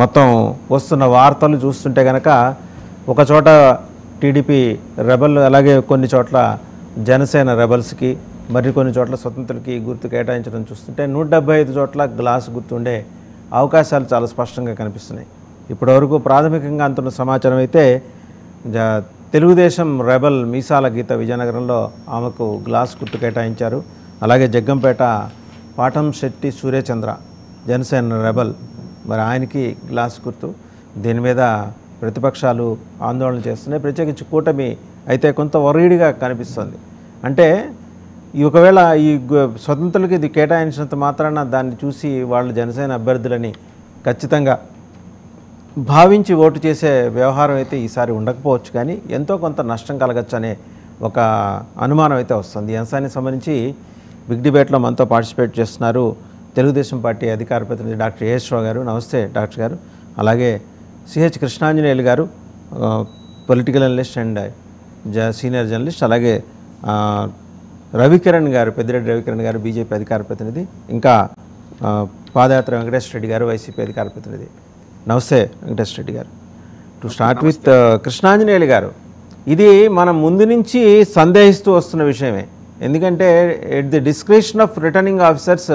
మొత్తం వస్తున్న వార్తలు చూస్తుంటే కనుక ఒక చోట టీడీపీ రెబల్, అలాగే కొన్ని చోట్ల జనసేన రెబల్స్కి, మరికొన్ని చోట్ల స్వతంత్రులకి గుర్తు కేటాయించడం చూస్తుంటే 175 చోట్ల గ్లాస్ గుర్తుండే అవకాశాలు చాలా స్పష్టంగా కనిపిస్తున్నాయి. ఇప్పటివరకు ప్రాథమికంగా అందుతున్న సమాచారం అయితే తెలుగుదేశం రెబల్ మీసాల గీత విజయనగరంలో ఆమెకు గ్లాస్ గుర్తు కేటాయించారు. అలాగే జగ్గంపేట పాఠం శెట్టి సూర్యచంద్ర జనసేన రెబల్, మరి ఆయనకి గ్లాస్ గుర్తు. దీని మీద ప్రతిపక్షాలు ఆందోళన చేస్తున్నాయి. ప్రత్యేకించి కూటమి అయితే కొంత వరీడిగా కనిపిస్తుంది. అంటే ఒకవేళ ఈ స్వతంత్రులకి ఇది కేటాయించినంత మాత్రాన దాన్ని చూసి వాళ్ళు జనసేన అభ్యర్థులని ఖచ్చితంగా భావించి ఓటు చేసే వ్యవహారం అయితే ఈసారి ఉండకపోవచ్చు, కానీ ఎంతో కొంత నష్టం కలగచ్చు అనే ఒక అనుమానం అయితే వస్తుంది. ఈ అంశానికి సంబంధించి బిగ్ డిబేట్లో మనతో పార్టిసిపేట్ చేస్తున్నారు తెలుగుదేశం పార్టీ అధికార ప్రతినిధి డాక్టర్ ఏఎస్ రావు గారు. నమస్తే డాక్టర్ గారు. అలాగే సిహెచ్ కృష్ణాంజనేయులు గారు, political analyst and senior journalist. అలాగే రవికిరణ్ గారు, పెద్దిరెడ్డి రవికిరణ్ గారు, బీజేపీ అధికార ప్రతినిధి. ఇంకా పాదయాత్ర వెంకటేశ్వర రెడ్డి గారు, వైసీపీ అధికార ప్రతినిధి. నమస్తే వెంకటేశ్వర రెడ్డి గారు. టు స్టార్ట్ విత్ కృష్ణాంజనేయులు గారు, ఇది మనం ముందు నుంచి సందేహిస్తూ వస్తున్న విషయమే. ఎందుకంటే at the description of returning officers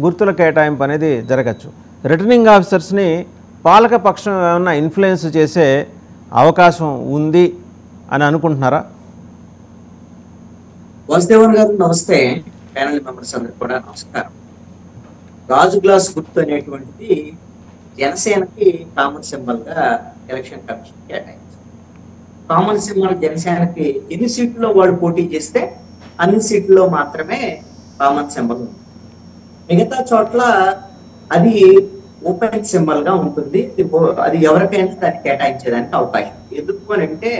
గుర్తుల కేటాయింపు అనేది జరగచ్చు. రిటర్నింగ్ ఆఫీసర్స్ని పాలక పక్షం ఏమన్నా ఇన్ఫ్లుయెన్స్ చేసే అవకాశం ఉంది అని అనుకుంటున్నారా? వాసుదేవన్ గారు నమస్తే. ప్యానల్ మెంబర్స్ అందరికి కూడా నమస్కారం. గాజు గ్లాస్ గుర్తు అనేటువంటిది జనసేనకి కామన్ సింబల్ గా ఎలక్షన్ కమిషన్ కేటాయించారు. కామన్ సింబల్ జనసేనకి ఎన్ని సీట్లలో వాళ్ళు పోటీ చేస్తే అన్ని సీట్లలో మాత్రమే కామన్ సింబల్ ఉంది. మిగతా చోట్ల అది ఓపెన్ సింబల్ గా ఉంటుంది. అది ఎవరికైనా దాన్ని కేటాయించేదానికి అవకాశం. ఎందుకు అని అంటే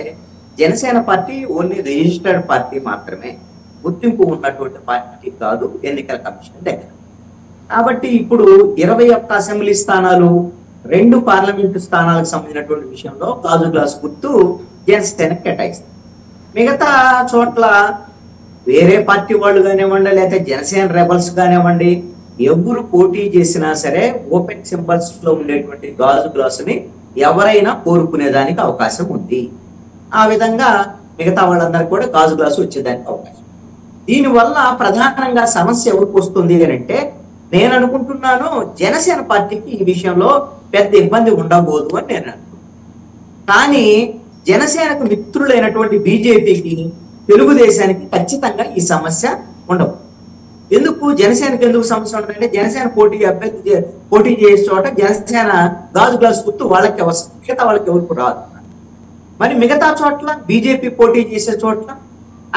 Janasena party only registered party మాత్రమే, గుర్తింపు ఉన్నటువంటి పార్టీ కాదు ఎన్నికల కమిషన్ దగ్గర. కాబట్టి ఇప్పుడు 21 అసెంబ్లీ స్థానాలు, 2 పార్లమెంటు స్థానాలకు సంబంధించినటువంటి విషయంలో గాజు గ్లాస్ గుర్తు జనసేనకు కేటాయిస్తారు. మిగతా చోట్ల వేరే పార్టీ వాళ్ళు కానివ్వండి, లేకపోతే జనసేన రెబల్స్ కానివ్వండి, ఎవరు పోటీ చేసినా సరే ఓపెన్ సింబల్స్ లో ఉండేటువంటి గాజు గ్లాసుని ఎవరైనా కోరుకునేదానికి అవకాశం ఉంది. ఆ విధంగా మిగతా వాళ్ళందరికీ కూడా గాజు గ్లాసు వచ్చేదానికి అవకాశం. దీనివల్ల ప్రధానంగా సమస్య ఎవరికి వస్తుంది అని అంటే, నేను అనుకుంటున్నాను జనసేన పార్టీకి ఈ విషయంలో పెద్ద ఇబ్బంది ఉండబోదు అని నేను అనుకుంటున్నాను. కానీ జనసేనకు మిత్రులైనటువంటి బీజేపీకి, తెలుగుదేశానికి ఖచ్చితంగా ఈ సమస్య ఉండవు. ఎందుకు జనసేనకి ఎందుకు సమస్య ఉంటుందంటే, జనసేన పోటీ చేసే చోట జనసేన గాజు గ్లాస్ గుర్తు వాళ్ళకి అవసరం, మిగతా వాళ్ళకి ఎవరికి రాదు. మరి మిగతా చోట్ల బీజేపీ పోటీ చేసే చోట్ల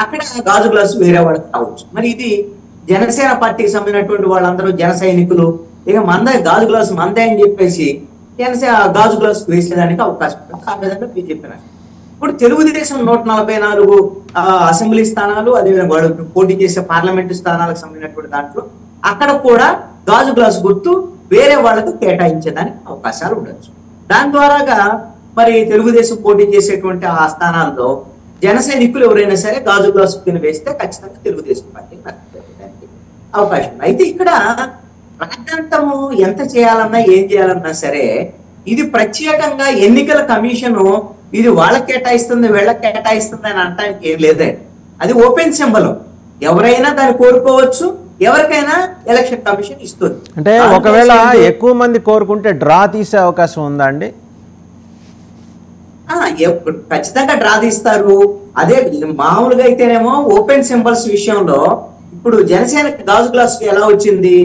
అక్కడ గాజు గ్లాసు వేరే వాళ్ళకి కావచ్చు. మరి ఇది జనసేన పార్టీకి సంబంధించినటువంటి వాళ్ళందరూ జన సైనికులు ఇక గాజు గ్లాసు మందే అని చెప్పేసి జనసేన గాజు గ్లాసు వేసేదానికి అవకాశం ఉంటుంది. ఆ విధంగా బీజేపీ ఇప్పుడు తెలుగుదేశం 144 అసెంబ్లీ స్థానాలు, అదేవిధంగా వాళ్ళు పోటీ చేసే పార్లమెంటు స్థానాలకు సంబంధించినటువంటి దాంట్లో అక్కడ కూడా గాజు గ్లాసు గుర్తు వేరే వాళ్ళకు కేటాయించేదానికి అవకాశాలు ఉండొచ్చు. దాని ద్వారాగా మరి తెలుగుదేశం పోటీ చేసేటువంటి ఆ స్థానాల్లో జన సైనికులు ఎవరైనా సరే గాజు గ్లాసు కింద వేస్తే ఖచ్చితంగా తెలుగుదేశం పార్టీ అవకాశం ఉంది. అయితే ఇక్కడ రాజ్యాంగము ఎంత చేయాలన్నా ఏం చేయాలన్నా సరే ఇది ప్రత్యేకంగా ఎన్నికల కమిషను ఇది వాళ్ళకి కేటాయిస్తుంది వీళ్ళకి కేటాయిస్తుంది అని అనడానికి ఏం లేదండి. అది ఓపెన్ సింబల్, ఎవరైనా దాన్ని కోరుకోవచ్చు, ఎవరికైనా ఎలక్షన్ కమిషన్ ఇస్తుంది. అంటే ఒకవేళ ఎక్కువ మంది కోరుకుంటే డ్రా తీసే అవకాశం ఉందా అండి? ఖచ్చితంగా డ్రా తీస్తారు. అదే మామూలుగా అయితేనేమో ఓపెన్ సింబల్స్ విషయంలో ఇప్పుడు జనసేనకి గాజు గ్లాస్ ఎలా వచ్చింది,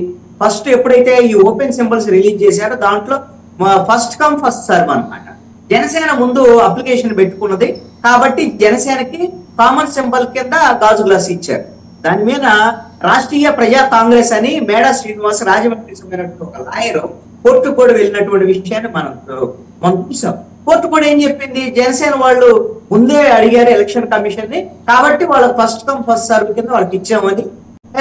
ఫస్ట్ ఎప్పుడైతే ఈ ఓపెన్ సింబల్స్ రిలీజ్ చేశారో దాంట్లో ఫస్ట్ కమ్ ఫస్ట్ సర్వ్ అనమాట. జనసేన ముందు అప్లికేషన్ పెట్టుకున్నది కాబట్టి జనసేనకి కామన్ సింబల్ కింద గాజు గ్లాస్ ఇచ్చారు. దాని మీద రాష్ట్రీయ ప్రజా కాంగ్రెస్ అని మేడా శ్రీనివాస్ రాజమండ్రికి సంబంధించిన ఒక లాయర్ కోర్టు కూడా వెళ్ళినటువంటి విషయాన్ని మనం చూసాం. కోర్టు కూడా ఏం చెప్పింది, జనసేన వాళ్ళు ముందే అడిగారు ఎలక్షన్ కమిషన్ ని, కాబట్టి వాళ్ళకి ఫస్ట్ కమ్ ఫస్ట్ సర్వ్ కింద వాళ్ళకి ఇచ్చామని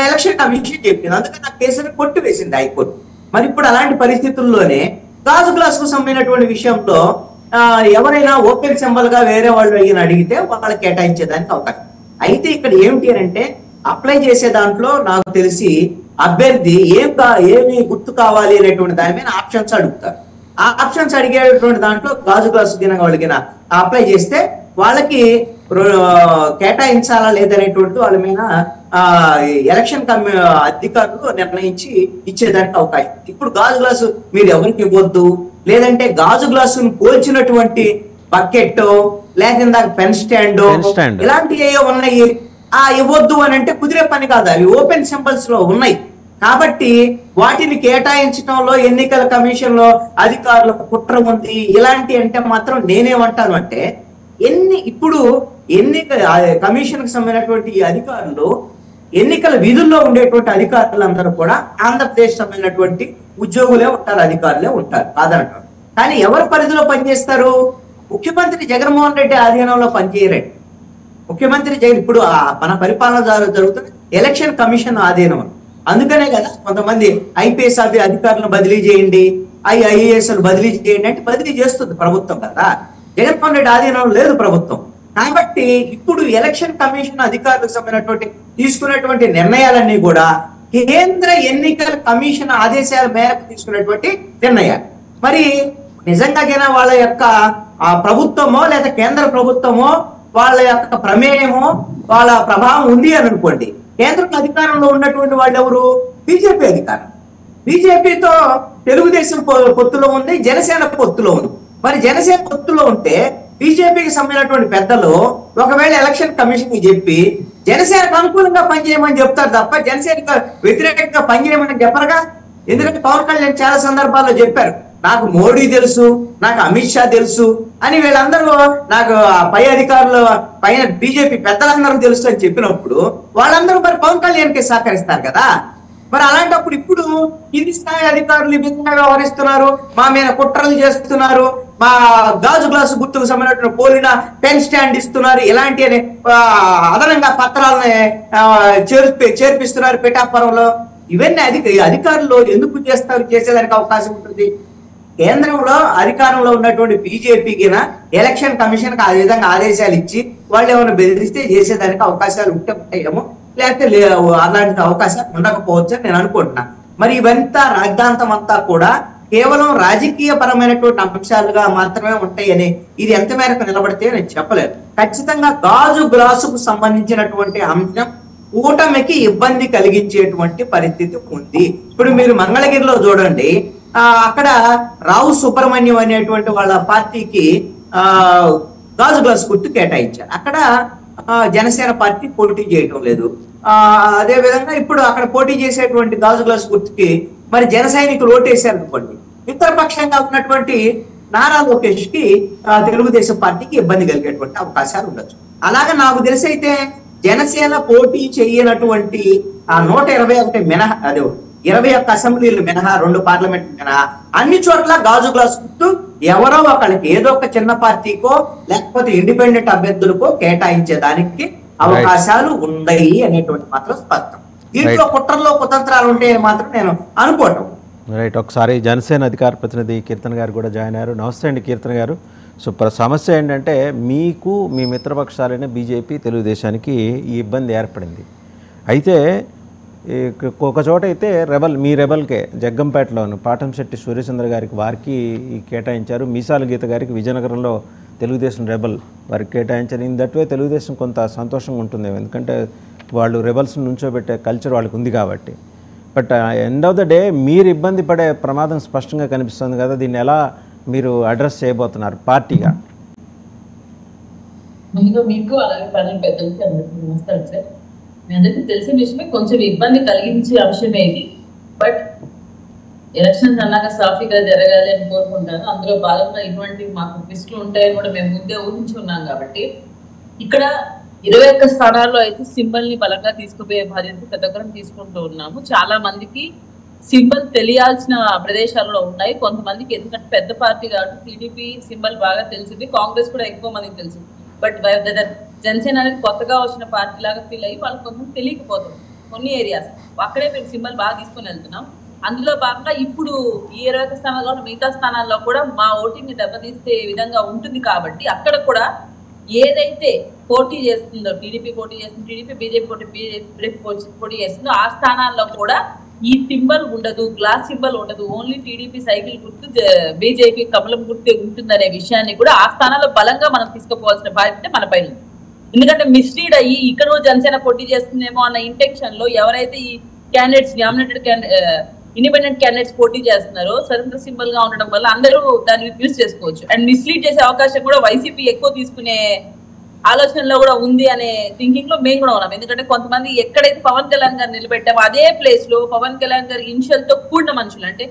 ఎలక్షన్ కమిషన్ చెప్పింది. అందుకని ఆ కేసుని కొట్టు వేసింది హైకోర్టు. మరి ఇప్పుడు అలాంటి పరిస్థితుల్లోనే గాజు గ్లాస్ కు సంబంధించినటువంటి విషయంలో ఎవరైనా ఓపెన్ సింబల్ గా వేరే వాళ్ళు అడిగితే వాళ్ళకి కేటాయించేదానికి అవకాశం. అయితే ఇక్కడ ఏమిటి అంటే అప్లై చేసే దాంట్లో నాకు తెలిసి అభ్యర్థి ఏమి గుర్తు కావాలి అనేటువంటి దాని మీద ఆప్షన్స్ అడుగుతారు. ఆ ఆప్షన్స్ అడిగేటువంటి దాంట్లో గాజు గ్లాసు గిన వాళ్ళకి అప్లై చేస్తే వాళ్ళకి కేటాయించాలా లేదనేటువంటి వాళ్ళ మీద ఎలక్షన్ అధికారులు నిర్ణయించి ఇచ్చేదానికి అవకాశం. ఇప్పుడు గాజు గ్లాసు మీరు ఎవరికి ఇవ్వద్దు, లేదంటే గాజు గ్లాసును పోల్చినటువంటి బకెట్ లేకుండా పెన్ స్టాండ్ ఇలాంటివి ఏవో ఉన్నాయి ఇవ్వద్దు అని అంటే కుదిరే పని కాదు. అవి ఓపెన్ సింబల్స్ లో ఉన్నాయి కాబట్టి వాటిని కేటాయించడంలో ఎన్నికల కమిషన్ లో అధికారులకు కుట్ర ఉంది. ఇలాంటి అంటే మాత్రం నేనేమంటాను అంటే ఇప్పుడు ఎన్నికల కమిషన్ కి సంబంధించినటువంటి ఈ అధికారులు ఎన్నికల విధుల్లో ఉండేటువంటి అధికారులందరూ కూడా ఆంధ్రప్రదేశ్ సంబంధించినటువంటి ఉద్యోగులే ఉంటారు, అధికారులే ఉంటారు కాదంటారు. కానీ ఎవరి పరిధిలో పనిచేస్తారు? ముఖ్యమంత్రి జగన్మోహన్ రెడ్డి ఆధీనంలో పనిచేయరండి. ముఖ్యమంత్రి జగన్ ఇప్పుడు మన పరిపాలన జరుగుతుంది ఎలక్షన్ కమిషన్ ఆధీనం. అందుకనే కదా కొంతమంది ఐపీఎస్ అధికారులను బదిలీ చేయండి, ఐఏఎస్ బదిలీ చేయండి అంటే బదిలీ చేస్తుంది ప్రభుత్వం కదా. జగన్మోహన్ రెడ్డి ఆధీనంలో లేదు ప్రభుత్వం. కాబట్టి ఇప్పుడు ఎలక్షన్ కమిషన్ అధికారులకు సంబంధించినటువంటి తీసుకునేటువంటి నిర్ణయాలన్నీ కూడా కేంద్ర ఎన్నికల కమిషన్ ఆదేశాల మేరకు తీసుకునేటువంటి నిర్ణయాలు. మరి నిజంగా వాళ్ళ యొక్క ప్రభుత్వమో లేదా కేంద్ర ప్రభుత్వమో వాళ్ళ యొక్క ప్రమేయమో వాళ్ళ ప్రభావం ఉంది అని అనుకోండి, కేంద్ర అధికారంలో ఉన్నటువంటి వాళ్ళు ఎవరు? బీజేపీ అధికారం. బీజేపీతో తెలుగుదేశం పొత్తులో ఉంది, జనసేన పొత్తులో ఉంది. మరి జనసేన పొత్తులో ఉంటే బీజేపీకి సంబంధించినటువంటి పెద్దలు ఒకవేళ ఎలక్షన్ కమిషన్ కి చెప్పి జనసేనకు అనుకూలంగా పనిచేయమని చెప్తారు తప్ప జనసేనకు వ్యతిరేకంగా పనిచేయమని చెప్పరుగా. ఎందుకంటే పవన్ కళ్యాణ్ చాలా సందర్భాల్లో చెప్పారు, నాకు మోడీ తెలుసు, నాకు అమిత్ షా తెలుసు అని వీళ్ళందరూ నాకు పై అధికారులు పైన బీజేపీ పెద్దలందరూ తెలుసు అని చెప్పినప్పుడు వాళ్ళందరూ మరి పవన్ కళ్యాణ్కి సహకరిస్తారు కదా. మరి అలాంటప్పుడు ఇప్పుడు కింది స్థాయి అధికారులు ఈ విధంగా వ్యవహరిస్తున్నారు, మా మీద కుట్రలు చేస్తున్నారు, మా గాజు గ్లాసు గుర్తుకు సంబంధించిన పోలిన పెన్ స్టాండ్ ఇస్తున్నారు, ఇలాంటి అదనంగా పత్రాలని చేర్పిస్తున్నారు పిఠాపురంలో. ఇవన్నీ అధికారులు ఎందుకు చేసేదానికి అవకాశం ఉంటుంది? కేంద్రంలో అధికారంలో ఉన్నటువంటి బీజేపీకి ఎలక్షన్ కమిషన్ కి ఆ విధంగా ఆదేశాలు ఇచ్చి వాళ్ళు ఏమైనా బెదిరిస్తే చేసేదానికి అవకాశాలు ఉంటాయేమో, లేకపోతే అలాంటి అవకాశాలు ఉండకపోవచ్చు అని నేను అనుకుంటున్నా. మరి ఇవంతా రాద్ధాంతం అంతా కూడా కేవలం రాజకీయ పరమైనటువంటి అంశాలుగా మాత్రమే ఉంటాయని ఇది ఎంత మేరకు నిలబడితే నేను చెప్పలేను. ఖచ్చితంగా గాజు గ్లాసుకు సంబంధించినటువంటి అంశం కూటమికి ఇబ్బంది కలిగించేటువంటి పరిస్థితి ఉంది. ఇప్పుడు మీరు మంగళగిరిలో చూడండి, అక్కడ రావు సుబ్రహ్మణ్యం అనేటువంటి వాళ్ళ పార్టీకి గాజు గ్లాస్ గుర్తు కేటాయించారు. అక్కడ జనసేన పార్టీ పోటీ చేయటం లేదు. అదే విధంగా ఇప్పుడు అక్కడ పోటీ చేసేటువంటి గాజు గ్లాస్ గుర్తుకి మరి జన సైనికులు ఓటేశారు అనుకోండి, మిత్రపక్షంగా ఉన్నటువంటి నారా లోకేష్ కి తెలుగుదేశం పార్టీకి ఇబ్బంది కలిగేటువంటి అవకాశాలు ఉండొచ్చు. అలాగే నాకు తెలిసి అయితే జనసేన పోటీ చేయనటువంటి 121 మినహా, అదే 21 అసెంబ్లీలు మినహా, 2 పార్లమెంట్ మినహా అన్ని చోట్ల గాజు గ్లాస్ గుర్తు ఎవరో ఒకరికి ఏదో ఒక చిన్న పార్టీకో లేకపోతే ఇండిపెండెంట్ అభ్యర్థులకో కేటాయించేదానికి అవకాశాలు ఉన్నాయి అనేటువంటి మాత్రం స్పష్టం. దీంట్లో కుట్రలో కుతంత్రాలు ఉంటాయని మాత్రం నేను అనుకోవటం. రైట్. ఒకసారి జనసేన అధికార ప్రతినిధి కీర్తన్ గారు కూడా జాయిన్ అయ్యారు. నమస్తే అండి కీర్తన్ గారు. సో సమస్య ఏంటంటే మీకు మీ మిత్రపక్షాలైన బీజేపీ తెలుగుదేశానికి ఈ ఇబ్బంది ఏర్పడింది. అయితే ఒక చోట అయితే మీ రెబల్కే జగ్గంపేటలోను పాటంశెట్టి సూర్యచంద్ర గారికి వారికి కేటాయించారు, మీసాల గీత గారికి విజయనగరంలో తెలుగుదేశం రెబల్ వారికి కేటాయించారు. ఇన్ దట్ వే తెలుగుదేశం కొంత సంతోషంగా ఉంటుంది, ఎందుకంటే వాళ్ళు రెబల్స్ని నుంచోబెట్టే కల్చర్ వాళ్ళకి ఉంది కాబట్టి. But end of the day మీరు ఇబ్బంది పడే ప్రమాదం స్పష్టంగా కనిపిస్తుంది కదా, దీన్ని ఎలా మీరు అడ్రస్ చేయబోతున్నారు పార్టీగా? ముందుగా మీకు అలాగే ప్యానెల్ పెద్దలకి అందరికీ నమస్కారం సార్. మీ అందరికీ తెలిసిన విషయమే, కొంచెం ఇబ్బంది కలిగించే అంశమే ఇది. బట్ ఎలక్షన్స్ అన్నాక సాఫీగా జరగాలి అని కోరుకుంటాను. అందులో భాగంగా ఇటువంటి మాకు ట్విస్టులు ఉంటాయని కూడా మేము ముందే ఊహించుకున్నాం. కాబట్టి ఇక్కడ 21 స్థానాల్లో అయితే సింబల్ ని బలంగా తీసుకుపోయే బాధ్యత ప్రతి ఒక్కరం తీసుకుంటూ ఉన్నాము. చాలా మందికి సింబల్ తెలియాల్సిన ప్రదేశాల్లో ఉన్నాయి, కొంతమందికి ఎందుకంటే పెద్ద పార్టీ కాబట్టి టీడీపీ సింబల్ బాగా తెలిసింది, కాంగ్రెస్ కూడా ఎక్కువ మందికి తెలిసింది. బట్ జనసేన అనేది కొత్తగా వచ్చిన పార్టీ లాగా ఫీల్ అయ్యి వాళ్ళకి కొంచెం తెలియకపోతుంది కొన్ని ఏరియాస్. అక్కడే మేము సింబల్ బాగా తీసుకొని వెళ్తున్నాం. అందులో భాగంగా ఇప్పుడు ఈ 21 స్థానాల్లో మిగతా స్థానాల్లో కూడా మా ఓటింగ్ ని దెబ్బతీస్తే విధంగా ఉంటుంది. కాబట్టి అక్కడ కూడా ఏదైతే పోటీ చేస్తుందో టీడీపీ పోటీ చేస్తుంది, టీడీపీ బీజేపీ పోటీ చేస్తుందో ఆ స్థానాల్లో కూడా ఈ సింబల్ ఉండదు, గ్లాస్ సింబల్ ఉండదు, ఓన్లీ టీడీపీ సైకిల్ గుర్తు, బీజేపీ కమలం గుర్తు ఉంటుందనే విషయాన్ని కూడా ఆ స్థానంలో బలంగా మనం తీసుకుపోవాల్సిన బాధ్యత మన పైన. ఎందుకంటే మిస్లీడ్ అయ్యి ఇక్కడ జనసేన పోటీ చేస్తుందేమో అన్న ఇంటెన్షన్ లో ఎవరైతే ఈ క్యాండిడేట్స్ నామినేటెడ్ ఇండిపెండెంట్ క్యాండిడేట్స్ పోటీ చేస్తున్నారో స్వతంత్ర సింబల్ గా ఉండడం వల్ల అందరూ దాన్ని యూజ్ చేసుకోవచ్చు. అండ్ మిస్లీడ్ చేసే అవకాశం కూడా వైసీపీ ఎక్కువ తీసుకునే ఆలోచనలో కూడా ఉంది అనే థింకింగ్ లో మేము కూడా ఉన్నాం. ఎందుకంటే కొంతమంది ఎక్కడైతే పవన్ కళ్యాణ్ గారు నిలబెట్టామో అదే ప్లేస్ లో పవన్ కళ్యాణ్ గారి ఇనిషియల్ తో కూడిన మనుషులు, అంటే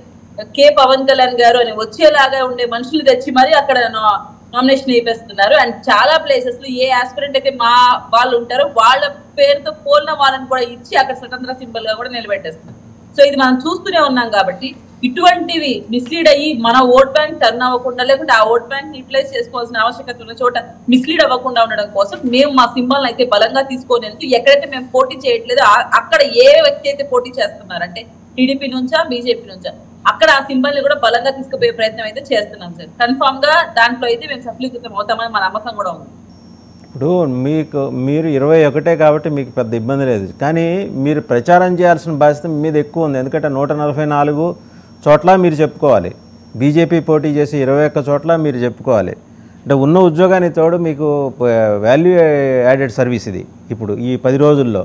కే పవన్ కళ్యాణ్ గారు అని వచ్చేలాగా ఉండే మనుషులు తెచ్చి మరి అక్కడ నామినేషన్ వేయిస్తున్నారు. అండ్ చాలా ప్లేసెస్ లో ఏ ఆస్పిరెంట్ అయితే మా వాళ్ళు ఉంటారో వాళ్ళ పేరుతో పోలిన వాళ్ళని కూడా ఇచ్చి అక్కడ స్వతంత్ర సింబల్ గా కూడా నిలబెట్టేస్తున్నారు. సో ఇది మనం చూస్తూనే ఉన్నాం. కాబట్టి ఇటువంటివి మిస్లీడ్ అయ్యి మన ఓట్ బ్యాంక్ టర్న్ అవ్వకుండా, లేకుంటే ఆ ఓట్ బ్యాంక్ యూటిలైజ్ చేసుకోవాల్సిన ఆవశ్యకత ఉన్న చోట మిస్లీడ్ అవ్వకుండా ఉండడం కోసం మేము మా సింబల్ అయితే బలంగా తీసుకునేందుకు ఎక్కడైతే మేము పోటీ చేయట్లేదు అక్కడ ఏ వ్యక్తి అయితే పోటీ చేస్తున్నారంటే టీడీపీ నుంచా బీజేపీ నుంచా అక్కడ ఆ సింబల్ ని కూడా బలంగా తీసుకుపోయే ప్రయత్నం అయితే చేస్తున్నాం సార్. కన్ఫామ్ గా దాంట్లో అయితే మేము సఫలీకృతం అవుతామని మా నమ్మకం కూడా ఉంది. ఇప్పుడు మీరు 21 కాబట్టి మీకు పెద్ద ఇబ్బంది లేదు, కానీ మీరు ప్రచారం చేయాల్సిన బాధ్యత మీద ఎక్కువ ఉంది. ఎందుకంటే 144 చోట్ల మీరు చెప్పుకోవాలి, బీజేపీ పోటీ చేసి 21 చోట్ల మీరు చెప్పుకోవాలి. అంటే ఉన్న ఉద్యోగానికి తోడు మీకు వాల్యూ యాడెడ్ సర్వీస్ ఇది. ఇప్పుడు ఈ 10 రోజుల్లో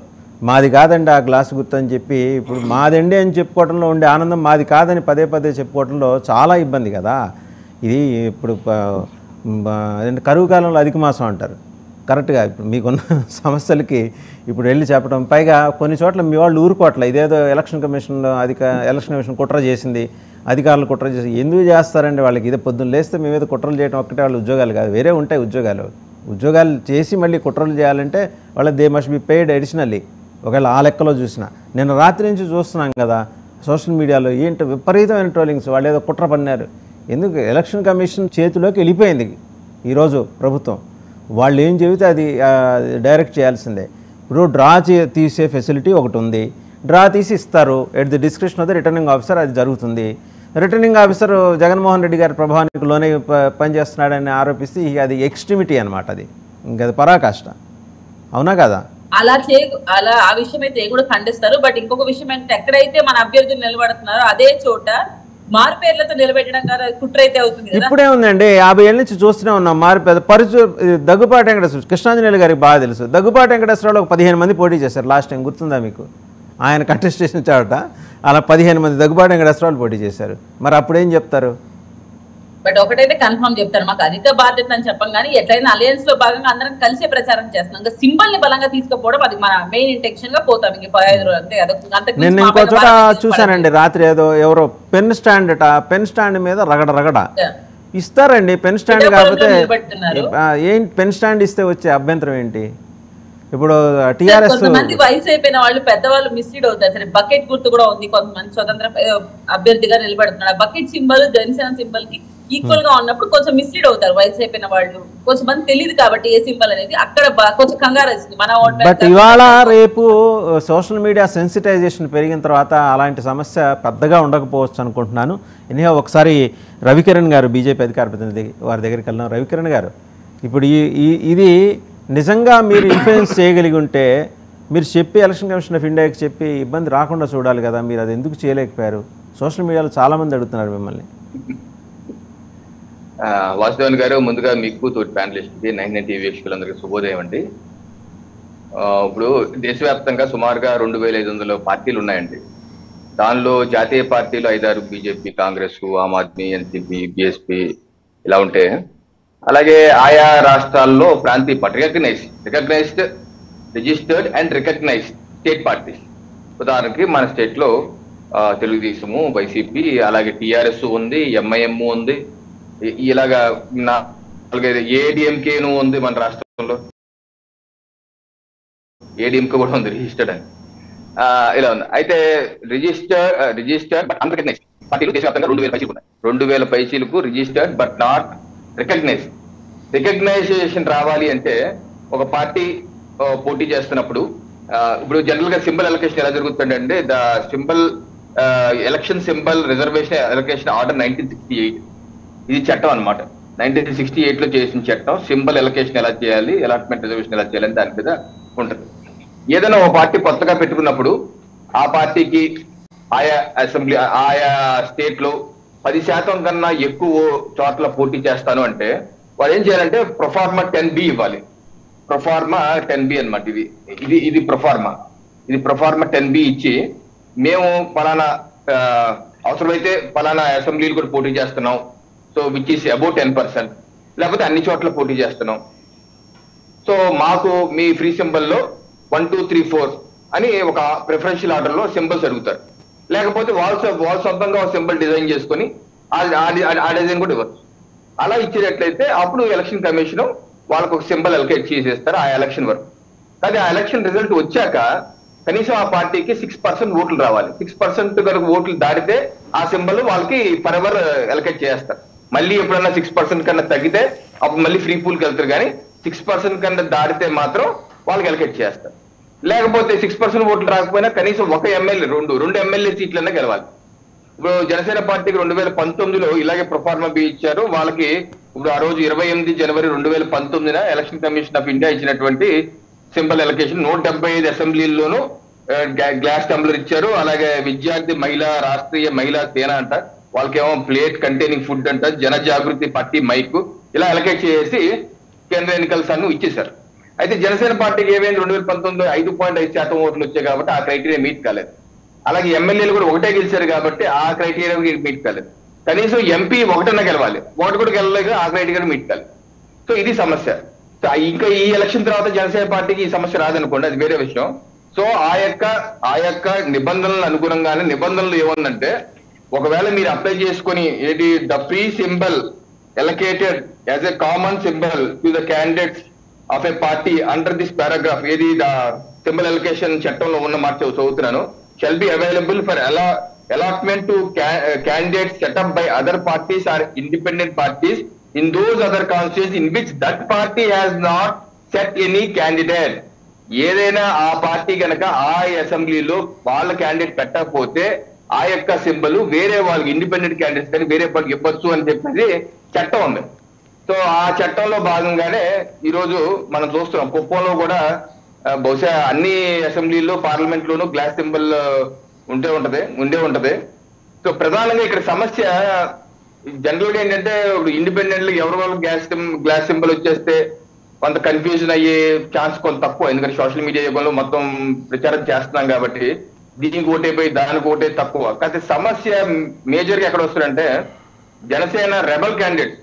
మాది కాదండి ఆ గ్లాస్ గుర్తు అని చెప్పి ఇప్పుడు మాదండి అని చెప్పుకోవడంలో ఉండే ఆనందం మాది కాదని పదే పదే చెప్పుకోవడంలో చాలా ఇబ్బంది కదా. ఇది ఇప్పుడు కరువు కాలంలో అధిక మాసం అంటారు కరెక్ట్గా. ఇప్పుడు మీకున్న సమస్యలకి ఇప్పుడు వెళ్ళి చెప్పడం, పైగా కొన్ని చోట్ల మీ వాళ్ళు ఊరుకోవట్లే. ఇదేదో ఎలక్షన్ కమిషన్ కుట్ర చేసింది, అధికారులు కుట్ర చేసి ఎందుకు చేస్తారండి వాళ్ళకి? ఇదే పొద్దున్న లేస్తే మీ మీద కుట్రలు చేయడం ఒక్కటే వాళ్ళ ఉద్యోగాలు కాదు, వేరే ఉంటాయి ఉద్యోగాలు చేసి మళ్ళీ కుట్రలు చేయాలంటే వాళ్ళ they must be paid additionally. ఒకవేళ ఆ లెక్కలో చూసినా నిన్న రాత్రి నుంచి చూస్తున్నాం కదా సోషల్ మీడియాలో ఏంటో విపరీతమైన ట్రోలింగ్స్. వాళ్ళు ఏదో కుట్ర పన్నారు. ఎందుకు? ఎలక్షన్ కమిషన్ చేతిలోకి వెళ్ళిపోయింది ఈరోజు ప్రభుత్వం. వాళ్ళు ఏం చెబితే అది డైరెక్ట్ చేయాల్సిందే. ఇప్పుడు డ్రా తీసే ఫెసిలిటీ ఒకటి ఉంది, డ్రా తీసి ఇస్తారు at the description of the returning officer, అది జరుగుతుంది. రిటర్నింగ్ ఆఫీసర్ జగన్మోహన్ రెడ్డి గారి ప్రభావానికి లోనే పనిచేస్తున్నాడని ఆరోపిస్తే అది ఎక్స్ట్రీమిటీ అనమాట. అది ఇంకా అది పరాకాష్ట, అవునా కదా? అలా ఆ విషయం అయితే కూడా ఖండిస్తారు. బట్ ఇంకొక విషయం ఏంటంటే ఎక్కడైతే మన అభ్యర్థులు నిలబడుతున్నారో అదే చోట మారు పేర్లతో నిలబెట్టడం కదా కుట్ర అయితే అవుతుంది. ఇప్పుడే ఉందండి, 50 ఏళ్ళ నుంచి చూస్తూనే ఉన్నాం మారు పేద దగ్గుపాటి వెంకటేశ్వర, కృష్ణాంజనేయులు గారికి బాగా తెలుసు. దగ్గుపాటి వెంకటేశ్వరరావు 15 మంది పోటీ చేశారు లాస్ట్ టైం, గుర్తుందా మీకు? ఆయన కంటెస్టేషన్ చాట అలా 15 మంది దగ్గుపాటి వెంకటేశ్వరరావు పోటీ చేశారు. మరి అప్పుడేం చెప్తారు? బట్ ఒకటైతే కన్ఫర్మ్ చెప్తారు, మాకు అధిక బాధ్యత అని చెప్పం కానీ ఎట్లయినా అలయన్స్ లో భాగంగా అందరం కలిసే ప్రచారం చేస్తున్నాం. ఇంకా సింబల్ ని బలంగా తీసుకుపోవడం అది మన మెయిన్ ఇంటెన్షన్ గా పోతాం. ఇంక 15 రోజులు అంతే. నేను ఇంకో చోట చూశానండి రాత్రి, ఎవరో పెన్ స్టాండ్ మీద రగడ ఇస్తారండి. పెన్ స్టాండ్ కాకపోతే ఏంటి? పెన్ స్టాండ్ ఇస్తే వచ్చే అభ్యంతరం ఏంటి? ఇప్పుడు టీఆర్ఎస్ కొంతమంది వయసు అయిపోయిన వాళ్ళు పెద్దవాళ్ళు మిస్లీడ్ అవుతారు. సరే బకెట్ గుర్తు కూడా ఉంది, కొంతమంది స్వతంత్ర అభ్యర్థిగా నిలబడుతున్నారు. బకెట్ సింబల్ జనసేన సింబల్ కి ఈక్వల్ గా ఉన్నప్పుడు కొంచెం మిస్లీడ్ అవుతారు వయసు అయిపోయిన వాళ్ళు. కొంచెం మంది తెలియదు కాబట్టి ఏ సింబల్ అనేది అక్కడ కొంచెం కంగారు వస్తుంది మన ఓట్. బట్ ఇవాళ రేపు సోషల్ మీడియా సెన్సిటైజేషన్ పెరిగిన తర్వాత అలాంటి సమస్య పెద్దగా ఉండకపోవచ్చు అనుకుంటున్నాను. ఎనిహో ఒకసారి రవికిరణ్ గారు బీజేపీ అధికార ప్రతినిధి వారి దగ్గరికి వెళ్దాం. రవికిరణ్ గారు, ఇప్పుడు ఇది నిజంగా మీరు ఇన్ఫ్లుయెన్స్ చేయగలిగి ఉంటే మీరు చెప్పి ఎలక్షన్ కమిషన్ ఆఫ్ ఇండియాకి చెప్పి ఇబ్బంది రాకుండా చూడాలి కదా, మీరు అది ఎందుకు చేయలేకపోయారు? సోషల్ మీడియాలో చాలామంది అడుగుతున్నారు మిమ్మల్ని. వాసుదేవన్ గారు, ముందుగా మీకు తోటి ప్యానలిస్ట్కి 99 టీవీ వీక్షకులందరికీ శుభోదయం అండి. ఇప్పుడు దేశవ్యాప్తంగా సుమారుగా 2500 పార్టీలు ఉన్నాయండి. దానిలో జాతీయ పార్టీలు 5-6, BJP, Congress, Aam Aadmi, NCP, BSP ఇలా ఉంటే, అలాగే ఆయా రాష్ట్రాల్లో ప్రాంతీయ party recognized, registered and recognized state parties. ఉదాహరణకి మన స్టేట్ లో తెలుగుదేశము, వైసీపీ, అలాగే టీఆర్ఎస్ ఉంది, ఎంఐఎం ఉంది, ఇలాగా 4-5 ఏడీఎంకేను ఉంది మన రాష్ట్రంలో. ఏడీఎంకే కూడా ఉంది రిజిస్టర్డ్ అని, ఇలా ఉంది. అయితే రిజిస్టర్డ్ బట్ అన్రికగ్నైజ్డ్ పార్టీలు దేశవ్యాప్తంగా 2000 పైచీలకు ఉన్నాయి. 2000 పైచీలకు రిజిస్టర్డ్ బట్ నాట్ రికగ్నైజేషన్ రావాలి అంటే ఒక పార్టీ పోటీ చేస్తున్నప్పుడు, ఇప్పుడు జనరల్ గా సింబల్ ఎలకేషన్ ఎలా జరుగుతుందంటే, the symbol election symbol reservation allocation order 1968, ఇది చట్టం అనమాట. 1968 లో చేసిన చట్టం. సింబల్ ఎలకేషన్ ఎలా చేయాలి, అలాట్మెంట్ రిజర్వేషన్ ఎలా చేయాలని దాని మీద ఉంటుంది. ఏదైనా ఒక పార్టీ కొత్తగా పెట్టుకున్నప్పుడు ఆ పార్టీకి ఆయా అసెంబ్లీ ఆయా స్టేట్ లో 10% కన్నా ఎక్కువ చోట్ల పోటీ చేస్తాను అంటే వాళ్ళు ఏం చేయాలంటే ప్రొఫార్మా 10B ఇవ్వాలి. ప్రొఫార్మా 10B అనమాట. ఇది ప్రొఫార్మా. ఇది ప్రొఫార్మా 10B ఇచ్చి మేము పలానా అవసరమైతే పలానా అసెంబ్లీలు కూడా పోటీ చేస్తున్నాం, సో విచ్ ఈస్ అబౌట్ 10%, లేకపోతే అన్ని చోట్ల పోటీ చేస్తున్నాం, సో మాకు మీ ఫ్రీ సింబల్లో 1, 2, 3, 4 అని ఒక ప్రిఫరెన్షియల్ ఆర్డర్ లో సింబల్స్ అడుగుతారు. లేకపోతే వాళ్ళు సొంతంగా ఒక సింబల్ డిజైన్ చేసుకుని ఆ డిజైన్ కూడా ఇవ్వచ్చు. అలా ఇచ్చేటట్లయితే అప్పుడు ఎలక్షన్ కమిషన్ వాళ్ళకు ఒక సింబల్ అలొకేట్ చేసేస్తారు ఆ ఎలక్షన్ వరకు. కానీ ఆ ఎలక్షన్ రిజల్ట్ వచ్చాక కనీసం ఆ పార్టీకి 6% ఓట్లు రావాలి. 6% కనుక ఓట్లు దాటితే ఆ సింబల్ వాళ్ళకి ఫరెవర్ అలొకేట్ చేస్తారు. మళ్ళీ ఎప్పుడన్నా 6% కన్నా తగ్గితే అప్పుడు మళ్ళీ ఫ్రీ పూల్కి వెళ్తారు. కానీ 6% కన్నా దాటితే మాత్రం వాళ్ళకి అలొకేట్ చేస్తారు. లేకపోతే 6% ఓట్లు రాకపోయినా కనీసం ఒక ఎమ్మెల్యే, రెండు ఎమ్మెల్యే సీట్లన్నా గెలవాలి. ఇప్పుడు జనసేన పార్టీకి 2019లో ఇలాగే ప్రొఫార్మా బి ఇచ్చారు. వాళ్ళకి ఇప్పుడు ఆ రోజు 28 జనవరి 2019 ఎలక్షన్ కమిషన్ ఆఫ్ ఇండియా ఇచ్చినటువంటి సింబల్ అలొకేషన్ 175 అసెంబ్లీల్లోనూ గ్లాస్ టంబ్లర్ ఇచ్చారు. అలాగే విద్యార్థి మహిళా రాష్ట్రీయ మహిళా సేన అంట, వాళ్ళకేమో ప్లేట్ కంటైనింగ్ ఫుడ్ అంట, జన జాగృతి పార్టీ మైక్ ఇలా అలొకేట్ చేసి కేంద్ర ఎన్నికల సంఘం ఇచ్చేశారు. అయితే జనసేన పార్టీకి ఏమైంది, 2019 5.5% ఓట్లు వచ్చాయి కాబట్టి ఆ క్రైటీరియా మీట్ కాలేదు. అలాగే ఎమ్మెల్యేలు కూడా ఒకటే గెలిచారు కాబట్టి ఆ క్రైటీరియా మీట్ కాలేదు. కనీసం ఎంపీ ఒకటన్నా గెలవాలి, ఒకటి కూడా గెలవలేదు, ఆ క్రైటీరియా మీట్ కాలేదు. సో ఇది సమస్య. సో ఇంకా ఈ ఎలక్షన్ తర్వాత జనసేన పార్టీకి ఈ సమస్య రాదనుకోండి, అది వేరే విషయం. సో ఆ యొక్క నిబంధనలకు అనుగుణంగానే నిబంధనలు ఏముందంటే, ఒకవేళ మీరు అప్లై చేసుకుని ఏది the free symbol allocated as a common symbol to the candidates of a party under this paragraph, ఏది సింబల్ అలొకేషన్ చట్టంలో ఉన్న మాట చదువుతున్నాను, shall be available for allotment to candidates set up by other parties or independent parties in those other constituencies in which that party has not set any candidate. ఏదైనా ఆ party కనుక ఆ అసెంబ్లీలో వాళ్ళ క్యాండిడేట్ పెట్టకపోతే ఆ యొక్క సింబల్ వేరే వాళ్ళకి ఇండిపెండెంట్ క్యాండిడేట్స్ కానీ వేరే వాళ్ళకి ఇవ్వచ్చు అని చెప్పేసి చట్టం ఉంది. సో ఆ చట్టంలో భాగంగానే ఈ రోజు మనం చూస్తున్నాం కుప్పంలో కూడా బహుశా అన్ని అసెంబ్లీల్లో పార్లమెంట్ లోనూ గ్లాస్ సింబల్ ఉండే ఉంటది. సో ప్రధానంగా ఇక్కడ సమస్య జనరల్ గా ఏంటంటే ఇప్పుడు ఇండిపెండెంట్ ఎవరి వాళ్ళు గ్లాస్ సింబల్ వచ్చేస్తే కొంత కన్ఫ్యూజన్ అయ్యే ఛాన్స్ కొంత తక్కువ, ఎందుకంటే సోషల్ మీడియా యుగంలో మొత్తం ప్రచారం చేస్తున్నాం కాబట్టి దీనికి ఓటైపోయి దానికి ఓటే తక్కువ. కాకపోతే సమస్య మేజర్ గా ఎక్కడ వస్తుందంటే జనసేన రెబల్ క్యాండిడేట్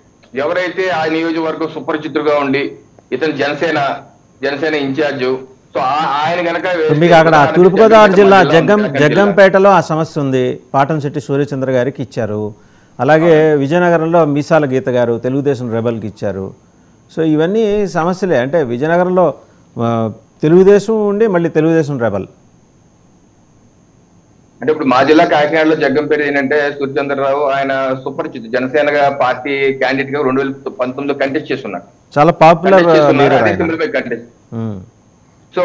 ఎవరైతే ఆ నియోజకవర్గం సుపరిచితుడుగా ఉండి ఇతను జనసేన ఇన్ఛార్జ్, సో ఆయన కనుక మీకు అక్కడ తూర్పుగోదావరి జిల్లా జగ్గంపేటలో ఆ సమస్య ఉంది, పాటంశెట్టి సూర్యచంద్ర గారికి ఇచ్చారు. అలాగే విజయనగరంలో మీసాల గీత గారు తెలుగుదేశం రెబల్కి ఇచ్చారు. సో ఇవన్నీ సమస్యలే. అంటే విజయనగరంలో తెలుగుదేశం ఉండి మళ్ళీ తెలుగుదేశం రెబల్. అంటే ఇప్పుడు మా జిల్లా కాకినాడలో జగ్గంపేట ఏంటంటే సూర్యచంద్రరావు ఆయన సుపరిచిత జనసేన పార్టీ క్యాండిడేట్ గా 2019లో కంటెస్ట్ చేస్తున్నారు, చాలా పాపులర్. సో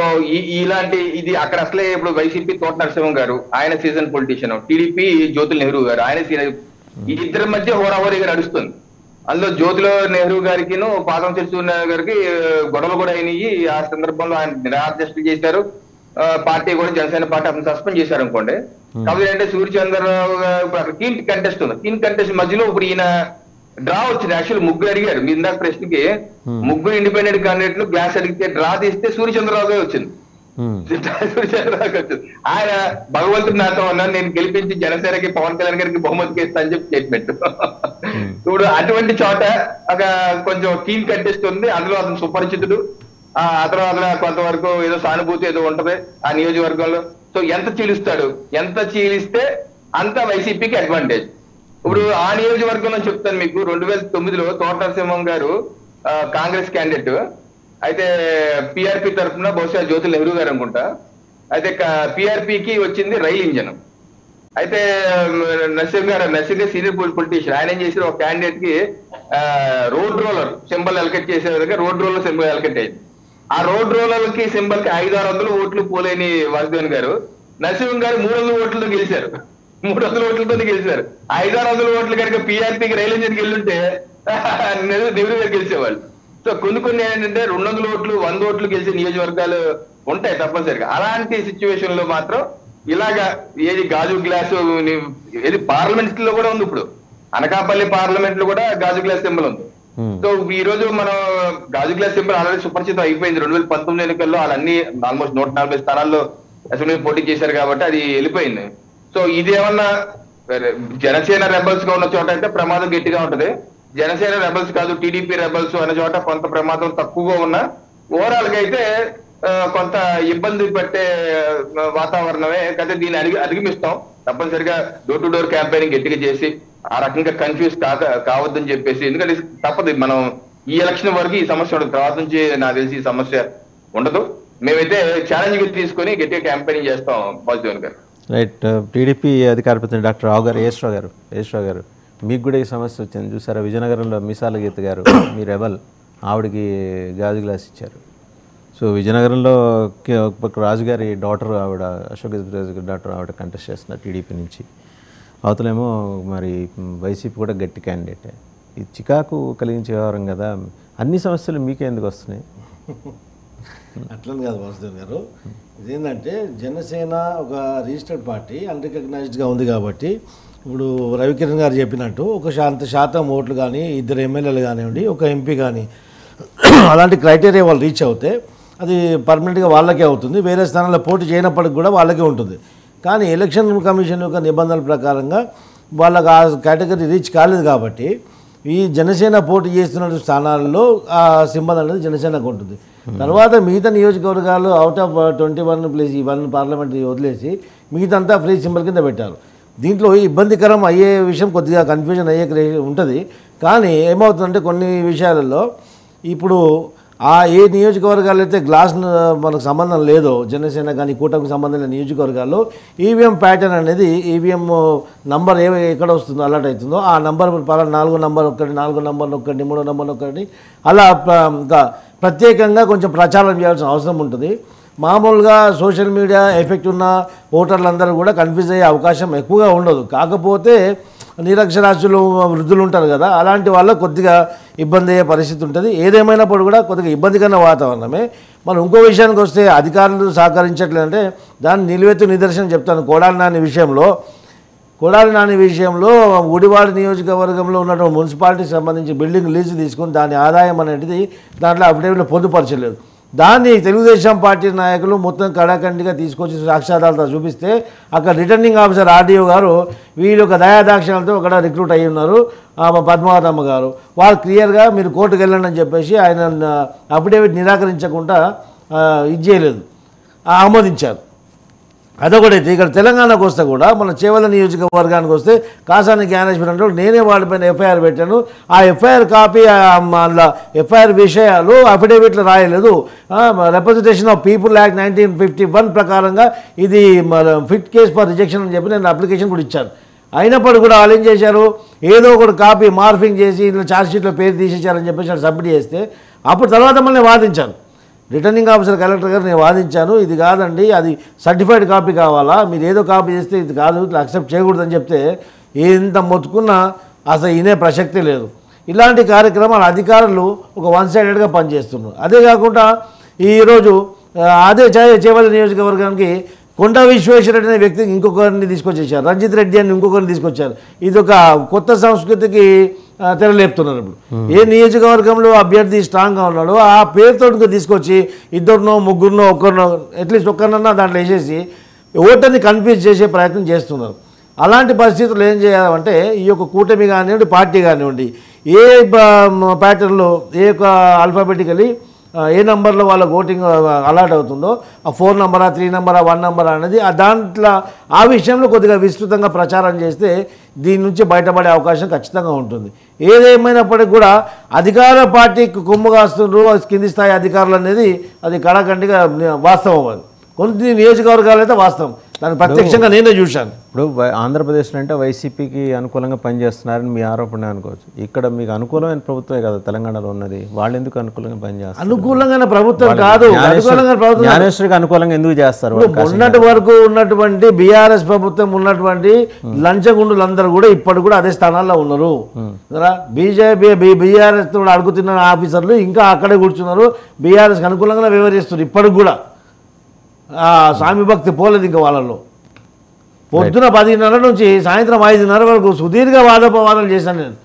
ఇలాంటి ఇది అక్కడ అసలే ఇప్పుడు వైసీపీ తోట నరసింహం గారు ఆయన season politician, TDP Jyothula Nehru గారు ఆయన ఈ ఇద్దరి మధ్య హోరాహోరీగా నడుస్తుంది. అందులో జ్యోతిలో నెహ్రూ గారికి పాతంశెట్టి సూర్య గారికి గొడవలు కూడా అయినాయి. ఆ సందర్భంలో ఆయన నిరాధ్యక్షులు చేశారు, పార్టీ కూడా జనసేన పార్టీ అతను సస్పెండ్ చేశారు అనుకోండి. కాబట్టి ఏంటంటే సూర్యచంద్రరావు ఇప్పుడు అక్కడ కీన్ కంటెస్ట్ ఉంది. కీన్ కంటెస్ట్ మధ్యలో ఇప్పుడు ఈయన డ్రా వచ్చింది. యాక్చువల్ ముగ్గురు అడిగారు, మీ ఇందాక ప్రశ్నకి ముగ్గురు ఇండిపెండెంట్ క్యాండిడేట్లు గ్లాస్ అడిగితే డ్రా తీస్తే సూర్యచంద్రరావుగా వచ్చింది. సూర్యచంద్రరావుకి వచ్చింది. ఆయన భగవంతుడు నాతో అన్నాను, నేను గెలిపించి జనసేనకి పవన్ కళ్యాణ్ గారికి బహుమతికి ఇస్తా అని చెప్పి స్టేట్మెంట్. ఇప్పుడు అటువంటి చోట ఒక కొంచెం కీన్ కంటెస్ట్ ఉంది, అందులో అతను సుపరిచితుడు, ఆ తర్వాత కొంతవరకు ఏదో సానుభూతి ఏదో ఉంటది ఆ నియోజకవర్గంలో. సో ఎంత చీలిస్తే అంత వైసీపీకి అడ్వాంటేజ్. ఇప్పుడు ఆ నియోజకవర్గంలో చెప్తాను మీకు, 2009లో తోట నరసింహం గారు కాంగ్రెస్ క్యాండిడేట్ అయితే పిఆర్పి తరఫున బహుశా జ్యోతి నెహ్రూ గారు అనుకుంటా. అయితే పిఆర్పికి వచ్చింది రైల్ ఇంజన్. అయితే నరసింహ గారు సీనియర్ పొలిటీషియన్, ఆయన ఏం చేశారు ఒక క్యాండిడేట్ కి రోడ్ రోలర్ సింబల్ అలకెట్ చేసే విధంగా రోడ్ రోలర్ సింబల్ అలకెట్ అయింది. ఆ రోడ్ రోలర్ కి సింబల్ కి 500-600 ఓట్లు పోలేని వాసుదేవన్ గారు నరసింహ గారు 300 ఓట్లతో గెలిచారు. 300 ఓట్లతో గెలిచారు. 500-600 ఓట్లు కనుక పిఆర్పికి రైల్ ఇంజన్ గెలుంటే నెహ్రూ గారు గెలిచేవాళ్ళు. సో కొన్ని ఏంటంటే 200 ఓట్లు 100 ఓట్లు గెలిచే నియోజకవర్గాలు ఉంటాయి తప్పనిసరిగా. అలాంటి సిచ్యువేషన్ లో మాత్రం ఇలాగా ఏది గాజు గ్లాసు ఏది పార్లమెంట్ లో కూడా ఉంది. ఇప్పుడు అనకాపల్లి పార్లమెంట్ లో కూడా గాజు గ్లాస్ సింబల్ ఉంది. సో ఈ రోజు మనం గాజు గ్లాస్ సింబల్ ఆల్రెడీ సుపరిచితం అయిపోయింది. 2019 ఎన్నికల్లో వాళ్ళన్ని ఆల్మోస్ట్ 140 స్థానాల్లో అసెంబ్లీ పోటీ చేశారు కాబట్టి అది వెళ్ళిపోయింది. సో ఇది ఏమన్నా జనసేన రెబల్స్ గా ఉన్న చోట అయితే ప్రమాదం గట్టిగా ఉంటది. జనసేన రెబల్స్ కాదు, టీడీపీ రెబల్స్ అనే చోట కొంత ప్రమాదం తక్కువగా ఉన్నా ఓవరాల్ గా అయితే కొంత ఇబ్బంది పెట్టే వాతావరణమే. అయితే దీన్ని అధిగమిస్తాం. తప్పనిసరిగా డోర్ టు డోర్ క్యాంపెయినింగ్ గట్టిగా చేసి ఆ రకంగా కన్ఫ్యూజ్ కావద్దని చెప్పేసి, ఎందుకంటే తప్పదు, మనం ఈ ఎలక్షన్ వరకు ఈ సమస్య ఉండదు. తర్వాత నుంచి నాకు తెలిసి ఈ సమస్య ఉండదు. మేమైతే ఛాలెంజ్ తీసుకొని గట్టిగా క్యాంపెయినింగ్ చేస్తాం. పాజిటివ్ గారు. రైట్. టీడీపీ అధికార ప్రతినిధి డాక్టర్ రావు గారు, ఏశ్వరావు గారు, మీకు కూడా ఈ సమస్య వచ్చింది చూసారా? విజయనగరంలో మిసాల గీత గారు, మీ రెబల్, ఆవిడకి గాజు గ్లాస్ ఇచ్చారు. సో విజయనగరంలో రాజుగారి డాటర్ ఆవిడ, అశోక్ రాజు డాక్టర్ ఆవిడ కంటెస్ట్ చేస్తున్నారు టీడీపీ నుంచి. అవతలేమో మరి వైసీపీ కూడా గట్టి క్యాండిడేటే. ఇది చికాకు కలిగించే వ్యవహారం కదా. అన్ని సమస్యలు మీకే ఎందుకు వస్తున్నాయి? అట్లని కాదు వాసుదేవ్ గారు, ఇదేంటంటే జనసేన ఒక రిజిస్టర్డ్ పార్టీ, అన్రికగ్నైజ్డ్గా ఉంది కాబట్టి ఇప్పుడు రవికిరణ్ గారు చెప్పినట్టు ఒక శాతం ఓట్లు కానీ, 2 ఎమ్మెల్యేలు కానివ్వండి, ఒక ఎంపీ కానీ, అలాంటి క్రైటీరియా వాళ్ళు రీచ్ అవుతే అది పర్మనెంట్గా వాళ్ళకే అవుతుంది. వేరే స్థానాల్లో పోటీ చేయనప్పటికి కూడా వాళ్ళకే ఉంటుంది. కానీ ఎలక్షన్ కమిషన్ యొక్క నిబంధనల ప్రకారంగా వాళ్ళకి ఆ కేటగిరీ రీచ్ కాలేదు కాబట్టి ఈ జనసేన పోటీ చేస్తున్న స్థానాల్లో ఆ సింబల్ అనేది జనసేనకు ఉంటుంది. తర్వాత మిగతా నియోజకవర్గాలు అవుట్ ఆఫ్ 21 ప్లేస్ ఈ 1 పార్లమెంట్ వదిలేసి మిగతా ఫ్రీ సింబల్ కింద పెట్టారు. దీంట్లో ఇబ్బందికరం అయ్యే విషయం కొద్దిగా కన్ఫ్యూజన్ అయ్యే ఉంటుంది. కానీ ఏమవుతుందంటే కొన్ని విషయాలలో ఇప్పుడు ఏ నియోజకవర్గాలు అయితే గ్లాస్ మనకు సంబంధం లేదో, జనసేన కానీ కూటమికి సంబంధం లేని నియోజకవర్గాల్లో ఈవీఎం ప్యాటర్న్ అనేది, ఈవీఎం నంబర్ ఎక్కడ వస్తుందో అలర్ట్ అవుతుందో ఆ నంబర్ 4 నంబర్ 1, 4 నంబర్ 1, 3 నంబర్ 1 అలా ప్రత్యేకంగా కొంచెం ప్రచారం చేయాల్సిన అవసరం ఉంటుంది. మామూలుగా సోషల్ మీడియా ఎఫెక్ట్ ఉన్న ఓటర్లందరూ కూడా కన్ఫ్యూజ్ అయ్యే అవకాశం ఎక్కువగా ఉండదు. కాకపోతే నిరక్షరాస్యులు, వృద్ధులు ఉంటారు కదా, అలాంటి వాళ్ళకు కొద్దిగా ఇబ్బంది అయ్యే పరిస్థితి ఉంటుంది. ఏదేమైనప్పుడు కూడా కొద్దిగా ఇబ్బందికరమైన వాతావరణమే. మనం ఇంకో విషయానికి వస్తే అధికారులు సహకరించట్లేదంటే దాన్ని నిలువెత్తు నిదర్శనం చెప్తాను. కొడాలి నాని విషయంలో గుడివాడ నియోజకవర్గంలో ఉన్నటువంటి మున్సిపాలిటీకి సంబంధించి బిల్డింగ్ లీజు తీసుకుని దాని ఆదాయం అనేది దాంట్లో అఫిడవిట్లో పొందుపరచలేదు. దాన్ని తెలుగుదేశం పార్టీ నాయకులు మొత్తం కడాఖండిగా తీసుకొచ్చి సాక్ష్యాధారాలతో చూపిస్తే అక్కడ రిటర్నింగ్ ఆఫీసర్ ఆర్డీఓ గారు వీళ్ళు ఒక దయాదాక్షిణాలతో అక్కడ రిక్రూట్ అయ్యి ఉన్నారు, పద్మావతమ్మ గారు. వాళ్ళు క్లియర్గా మీరు కోర్టుకు వెళ్ళండి అని చెప్పేసి ఆయన అఫిడవిట్ నిరాకరించకుండా ఇది చేయలేదు, ఆమోదించారు. అదొకటైతే ఇక్కడ తెలంగాణకు వస్తే కూడా మన చేవల నియోజకవర్గానికి వస్తే కాసాని జ్ఞానేశ్వర్ అంటే నేనే వాళ్ళపైన ఎఫ్ఐఆర్ పెట్టాను. ఆ ఎఫ్ఐఆర్ కాపీ, అందులో ఎఫ్ఐఆర్ విషయాలు అఫిడవిట్లు రాయలేదు. రిప్రజెంటేషన్ ఆఫ్ పీపుల్ యాక్ట్ 1951 ప్రకారంగా ఇది ఫిట్ కేస్ ఫర్ రిజెక్షన్ అని చెప్పి నేను అప్లికేషన్ కూడా ఇచ్చాను. అయినప్పటికీ కూడా వాళ్ళు ఏం చేశారు, ఏదో ఒకటి కాపీ మార్ఫింగ్ చేసి ఇందులో ఛార్జ్షీట్లో పేరు తీసేశారని చెప్పేసి సబ్మిట్ చేస్తే అప్పుడు తర్వాత మళ్ళీ వాదించాను. రిటర్నింగ్ ఆఫీసర్ కలెక్టర్ గారు నేను వాదించాను, ఇది కాదండి, అది సర్టిఫైడ్ కాపీ కావాలా, మీరు ఏదో కాపీ చేస్తే ఇది కాదు, ఇట్లా యాక్సెప్ట్ చేయకూడదని చెప్తే ఎంత మొత్తుకున్నా అసలు వినే ప్రసక్తే లేదు. ఇలాంటి కార్యక్రమాలు అధికారులు ఒక వన్ సైడెడ్గా పనిచేస్తున్నారు. అదే కాకుండా ఈరోజు అదే చేవల నియోజకవర్గానికి కొండ విశ్వేశ్వరరెడ్డి అనే వ్యక్తికి ఇంకొకరిని తీసుకొచ్చేసారు, రంజిత్ రెడ్డి అని ఇంకొకరిని తీసుకొచ్చారు. ఇది ఒక కొత్త సంస్కృతికి తెరలేపుతున్నారు. ఇప్పుడు ఏ నియోజకవర్గంలో అభ్యర్థి స్ట్రాంగ్గా ఉన్నాడో ఆ పేరుతో తీసుకొచ్చి 2, 3, ఒకరినో అట్లీస్ట్ ఒక్కరినన్నా దాంట్లో వేసేసి ఓటర్ని కన్ఫ్యూజ్ చేసే ప్రయత్నం చేస్తున్నారు. అలాంటి పరిస్థితులు ఏం చేయాలంటే ఈ యొక్క కూటమి కానివ్వండి, పార్టీ కానివ్వండి, ఏ ప్యాటర్న్లో ఏ ఆల్ఫాబెటికలీ ఏ నెంబర్లో వాళ్ళ ఓటింగ్ అలాట్ అవుతుందో ఆ 4 నంబరా 3 నంబరా 1 నంబరా అనేది దాంట్లో ఆ విషయంలో కొద్దిగా విస్తృతంగా ప్రచారం చేస్తే దీని నుంచి బయటపడే అవకాశం ఖచ్చితంగా ఉంటుంది. ఏదేమైనప్పటికీ కూడా అధికార పార్టీకి కొమ్ము కాస్తున్నారు కింది స్థాయి అధికారులు అనేది అది కడాఖండిగా వాస్తవం. అది కొన్ని నియోజకవర్గాలు అయితే వాస్తవం, దాన్ని ప్రత్యక్షంగా నేనే చూశాను. ఇప్పుడు ఆంధ్రప్రదేశ్లో అంటే వైసీపీకి అనుకూలంగా పనిచేస్తున్నారని మీ ఆరోపణ అనుకోవచ్చు. ఇక్కడ మీకు అనుకూలమైన ప్రభుత్వమే కదా తెలంగాణలో ఉన్నది, వాళ్ళు ఎందుకు అనుకూలంగా పనిచేస్తారు? అనుకూలంగా ప్రభుత్వం కాదు, జ్ఞానేశ్వరికి అనుకూలంగా ఎందుకు చేస్తారు? మొన్నటి వరకు ఉన్నటువంటి బీఆర్ఎస్ ప్రభుత్వం ఉన్నటువంటి లంచగుండులందరూ కూడా ఇప్పటి కూడా అదే స్థానాల్లో ఉన్నారు. బీఆర్ఎస్ తో అడుగుతున్న ఆఫీసర్లు ఇంకా అక్కడే కూర్చున్నారు, బీఆర్ఎస్కి అనుకూలంగా వ్యవహరిస్తున్నారు. ఇప్పటికి కూడా స్వామి భక్తి పోలేదు ఇంకా వాళ్ళలో. పొద్దున 10:30 నుంచి సాయంత్రం 5:30 వరకు సుదీర్ఘ వాదోపవాదాలు చేశాను నేను.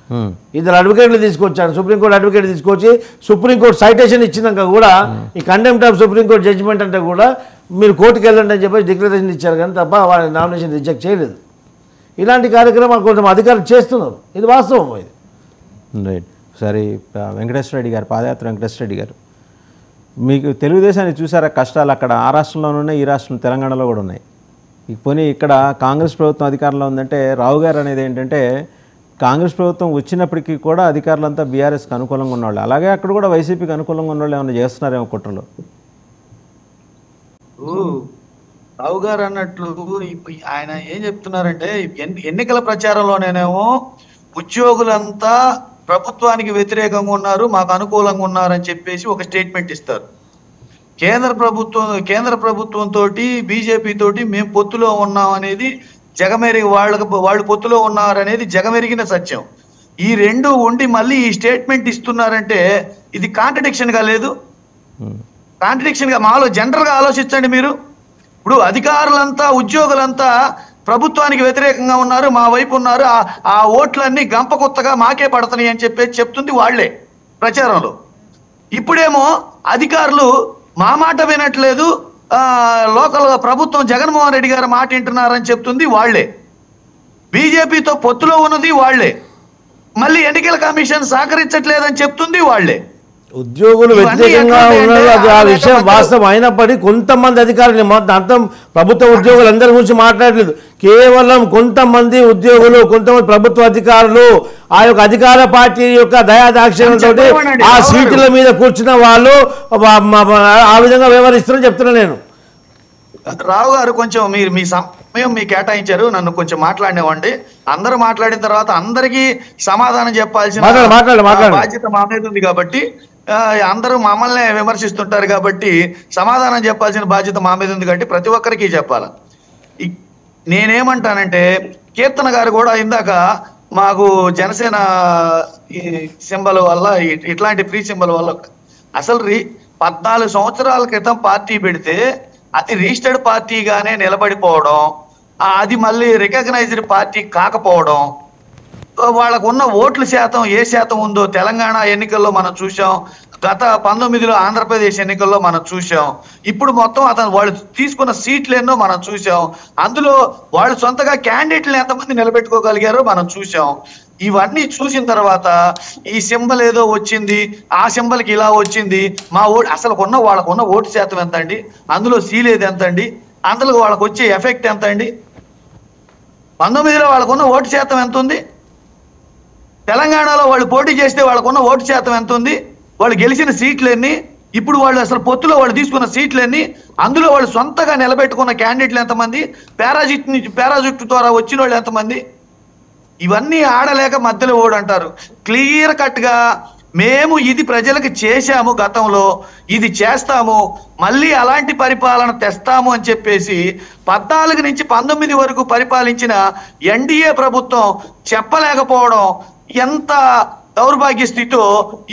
ఇద్దరు అడ్వకేట్లు తీసుకొచ్చాను, సుప్రీంకోర్టు అడ్వకేట్ తీసుకొచ్చి సుప్రీంకోర్టు సైటేషన్ ఇచ్చినాక కూడా ఈ కంటెంప్ట్ ఆఫ్ సుప్రీంకోర్టు జడ్జిమెంట్ అంటే కూడా మీరు కోర్టుకు వెళ్ళండి అని చెప్పేసి డిక్లరేషన్ ఇచ్చారు, కానీ తప్ప వాళ్ళ నామినేషన్ రిజెక్ట్ చేయలేదు. ఇలాంటి కార్యక్రమాలు కొంచెం అధికారులు చేస్తున్నారు, ఇది వాస్తవం. ఇది రైట్. సరే, వెంకటేశ్వర రెడ్డి గారు, పాదయాత్ర వెంకటేశ్వర రెడ్డి గారు, మీకు తెలుగుదేశాన్ని చూసారా కష్టాలు? అక్కడ ఆ రాష్ట్రంలోనే ఉన్నాయి, ఈ రాష్ట్రం తెలంగాణలో కూడా ఉన్నాయి. పోనీ ఇక్కడ కాంగ్రెస్ ప్రభుత్వం అధికారంలో ఉందంటే రావు గారు అనేది ఏంటంటే కాంగ్రెస్ ప్రభుత్వం వచ్చినప్పటికీ కూడా అధికారులంతా బీఆర్ఎస్కి అనుకూలంగా ఉన్నవాళ్ళు, అలాగే అక్కడ కూడా వైసీపీకి అనుకూలంగా ఉన్నవాళ్ళు ఏమైనా చేస్తున్నారేమో కుట్రలు. రావు గారు అన్నట్లు ఆయన ఏం చెప్తున్నారంటే ఎన్నికల ప్రచారంలోనేమో ఉద్యోగులంతా ప్రభుత్వానికి వ్యతిరేకంగా ఉన్నారు, మాకు అనుకూలంగా ఉన్నారని చెప్పేసి ఒక స్టేట్మెంట్ ఇస్తారు. కేంద్ర ప్రభుత్వంతో బీజేపీ తోటి మేము పొత్తులో ఉన్నాం అనేది వాళ్ళు పొత్తులో ఉన్నారనేది జగమెరిగిన సత్యం. ఈ రెండు ఉండి మళ్ళీ ఈ స్టేట్మెంట్ ఇస్తున్నారంటే ఇది కాంట్రడిక్షన్ గా లేదు? కాంట్రడిక్షన్ గా మాలో జనరల్ గా ఆలోచించండి మీరు. ఇప్పుడు అధికారులంతా ఉద్యోగులంతా ప్రభుత్వానికి వ్యతిరేకంగా ఉన్నారు, మా వైపు ఉన్నారు, ఆ ఓట్లన్నీ గంప కొత్తగా మాకే పడతాయి అని చెప్పేసి చెప్తుంది వాళ్లే ప్రచారంలో. ఇప్పుడేమో అధికారులు మా మాట వినట్లేదు, లోకల్ ప్రభుత్వం జగన్మోహన్ రెడ్డి గారు మాట వింటున్నారని చెప్తుంది వాళ్లే. బీజేపీతో పొత్తులో ఉన్నది వాళ్లే, మళ్ళీ ఎన్నికల కమిషన్ సహకరించట్లేదని చెప్తుంది వాళ్లే. ఉద్యోగులు వ్యతిరేకంగా ఉన్నారు, అది ఆ విషయం వాస్తవం అయినప్పటికీ కొంతమంది అధికారులు, అర్థం ప్రభుత్వ ఉద్యోగులు అందరి గురించి మాట్లాడలేదు, కేవలం కొంతమంది ఉద్యోగులు, కొంతమంది ప్రభుత్వ అధికారులు ఆ యొక్క అధికార పార్టీ యొక్క దయాదాక్షిణ్యంతో ఆ సీట్ల మీద కూర్చున్న వాళ్ళు ఆ విధంగా వ్యవహరిస్తున్నారని చెప్తున్నా నేను. రావు గారు, కొంచెం మీరు మీ సమయం మీకు కేటాయించారు, నన్ను కొంచెం మాట్లాడినవ్వండి. అందరూ మాట్లాడిన తర్వాత అందరికీ సమాధానం చెప్పాల్సిన బాధ్యత మా మీద ఉంది కాబట్టి, అందరూ మమ్మల్ని విమర్శిస్తుంటారు కాబట్టి సమాధానం చెప్పాల్సిన బాధ్యత మా మీద ఉంది కాబట్టి ప్రతి ఒక్కరికి చెప్పాలి. నేనేమంటానంటే కీర్తన గారు కూడా ఇందాక మాకు జనసేన సింబల్ వల్ల ఇట్లాంటి ఫ్రీ సింబల్ వల్ల అసలు 14 సంవత్సరాల క్రితం పార్టీ పెడితే అది రిజిస్టర్డ్ పార్టీగానే నిలబడిపోవడం, అది మళ్ళీ రికగ్నైజ్డ్ పార్టీ కాకపోవడం, వాళ్ళకు ఉన్న ఓట్ల శాతం ఏ శాతం ఉందో తెలంగాణ ఎన్నికల్లో మనం చూసాం, గత 19లో ఆంధ్రప్రదేశ్ ఎన్నికల్లో మనం చూసాం, ఇప్పుడు మొత్తం వాళ్ళు తీసుకున్న సీట్లు ఎన్నో మనం చూసాం, అందులో వాళ్ళు సొంతగా క్యాండిడేట్లు ఎంతమంది నిలబెట్టుకోగలిగారో మనం చూసాం. ఇవన్నీ చూసిన తర్వాత ఈ సింబల్ ఏదో వచ్చింది, ఆ సింబల్కి ఇలా వచ్చింది, మా ఓటు అసలు వాళ్ళకున్న ఓటు శాతం ఎంత అండి, అందులో సీలేది ఎంత అండి, అందులో వాళ్ళకు వచ్చే ఎఫెక్ట్ ఎంత అండి, 19లో వాళ్ళకున్న ఓటు శాతం ఎంత ఉంది, తెలంగాణలో వాళ్ళు పోటీ చేస్తే వాళ్ళకున్న ఓటు శాతం ఎంత ఉంది, వాళ్ళు గెలిచిన సీట్లన్నీ, ఇప్పుడు వాళ్ళు అసలు పొత్తులో వాళ్ళు తీసుకున్న సీట్లన్నీ, అందులో వాళ్ళు సొంతగా నిలబెట్టుకున్న క్యాండిడేట్లు ఎంతమంది, పారాజుట్ ద్వారా వచ్చిన వాళ్ళు ఎంతమంది, ఇవన్నీ ఆడలేక మధ్యలో ఓడు అంటారు. క్లియర్ కట్ గా మేము ఇది ప్రజలకు చేశాము, గతంలో ఇది చేస్తాము, మళ్ళీ అలాంటి పరిపాలన తెస్తాము అని చెప్పేసి 14 నుంచి 19 వరకు పరిపాలించిన ఎన్డీఏ ప్రభుత్వం చెప్పలేకపోవడం ఎంత దౌర్భాగ్య స్థితితో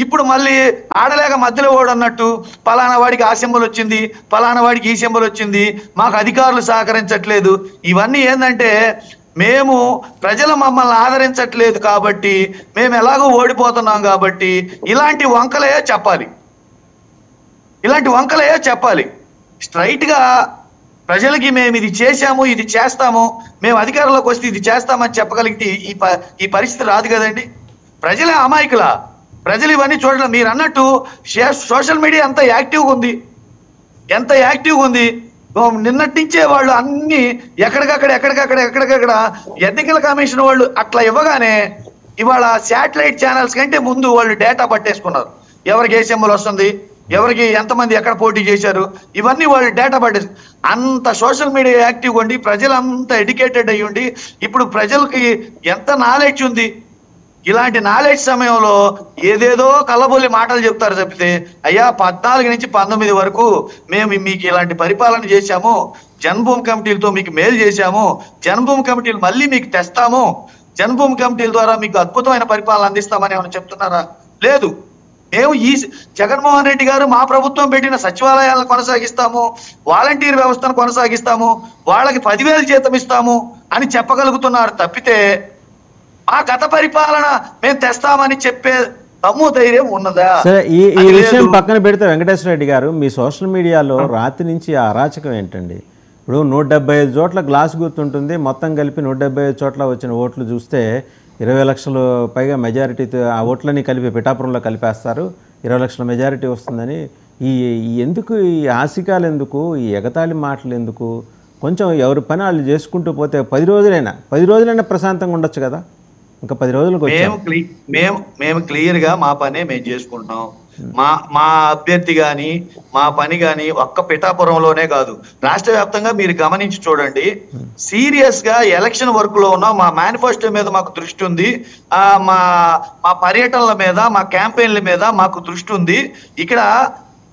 ఇప్పుడు మళ్ళీ ఆడలేక మధ్యలో ఓడు అన్నట్టు పలానా వాడికి ఆ సింబల్ వచ్చింది, పలానా వాడికి ఈ సింబల్ వచ్చింది, మాకు అధికారులు సహకరించట్లేదు. ఇవన్నీ ఏంటంటే మేము ప్రజలు మమ్మల్ని ఆదరించట్లేదు కాబట్టి, మేము ఎలాగో ఓడిపోతున్నాం కాబట్టి ఇలాంటి వంకలే చెప్పాలి. స్ట్రైట్ గా ప్రజలకి మేము ఇది చేశాము, ఇది చేస్తాము, మేము అధికారంలోకి వస్తే ఇది చేస్తామని చెప్పగలిగితే ఈ పరిస్థితి రాదు కదండి. ప్రజలే అమాయకుల, ప్రజలు ఇవన్నీ చూడడం. మీరు అన్నట్టు సోషల్ మీడియా ఎంత యాక్టివ్గా ఉంది, నిన్నటి నుంచే వాళ్ళు అన్ని ఎక్కడికక్కడ ఎన్నికల కమిషన్ వాళ్ళు అట్లా ఇవ్వగానే ఇవాళ శాటిలైట్ ఛానల్స్ కంటే ముందు వాళ్ళు డేటా పట్టేసుకున్నారు, ఎవరికి ఏ సింబల్ వస్తుంది, ఎవరికి ఎంతమంది ఎక్కడ పోటీ చేశారు, ఇవన్నీ వాళ్ళు డేటా పట్టేసి అంత సోషల్ మీడియా యాక్టివ్గా ఉండి ప్రజలంతా ఎడ్యుకేటెడ్ అయ్యి ఉండి ఇప్పుడు ప్రజలకి ఎంత నాలెడ్జ్ ఉంది. ఇలాంటి నాలెడ్జ్ సమయంలో ఏదేదో కళ్ళబొల్లి మాటలు చెప్తారు తప్పితే, అయ్యా 14 నుంచి 19 వరకు మేము మీకు ఇలాంటి పరిపాలన చేశాము, జన్మభూమి కమిటీలతో మీకు మేలు చేశాము, జన్మభూమి కమిటీలు మళ్ళీ మీకు తెస్తాము, జన్మభూమి కమిటీల ద్వారా మీకు అద్భుతమైన పరిపాలన అందిస్తామని ఏమైనా చెప్తున్నారా? లేదు. మేము ఈ జగన్మోహన్ రెడ్డి గారు మా ప్రభుత్వం పెట్టిన సచివాలయాలను కొనసాగిస్తాము, వాలంటీర్ వ్యవస్థను కొనసాగిస్తాము, వాళ్ళకి 10,000 జీతం ఇస్తాము అని చెప్పగలుగుతున్నారు తప్పితే మా గత పరిపాలన మేము తెస్తామని చెప్పే దమ్ము ధైర్యం ఉన్నదా? సరే, ఈ విషయం పక్కన పెడితే వెంకటేశ్వర రెడ్డి గారు, మీ సోషల్ మీడియాలో రాత్రి నుంచి ఆ అరాచకం ఏంటండి? ఇప్పుడు 175 చోట్ల గ్లాస్ గుర్తుంటుంది, మొత్తం కలిపి 175 చోట్ల వచ్చిన ఓట్లు చూస్తే 20 లక్షలు పైగా మెజారిటీ, ఆ ఓట్లని కలిపి పిఠాపురంలో కలిపేస్తారు, 20 లక్షల మెజారిటీ వస్తుందని. ఎందుకు ఈ ఆశికాలు, ఎందుకు ఈ ఎగతాళి మాటలు, ఎందుకు? కొంచెం ఎవరి పని వాళ్ళు చేసుకుంటూ పోతే 10 రోజులైనా ప్రశాంతంగా ఉండొచ్చు కదా. ఇంకా 10 రోజులకు మేము క్లియర్ గా మా పనే మేము చేసుకుంటున్నాం. మా అభ్యర్థి గాని మా పని గాని ఒక్క పిఠాపురంలోనే కాదు, రాష్ట్ర వ్యాప్తంగా మీరు గమనించి చూడండి. సీరియస్ గా ఎలక్షన్ వర్క్ లో ఉన్నాం. మా మేనిఫెస్టో మీద మాకు దృష్టి ఉంది, మా పర్యటనల మీద, మా క్యాంపెయిన్ల మీద మాకు దృష్టి ఉంది. ఇక్కడ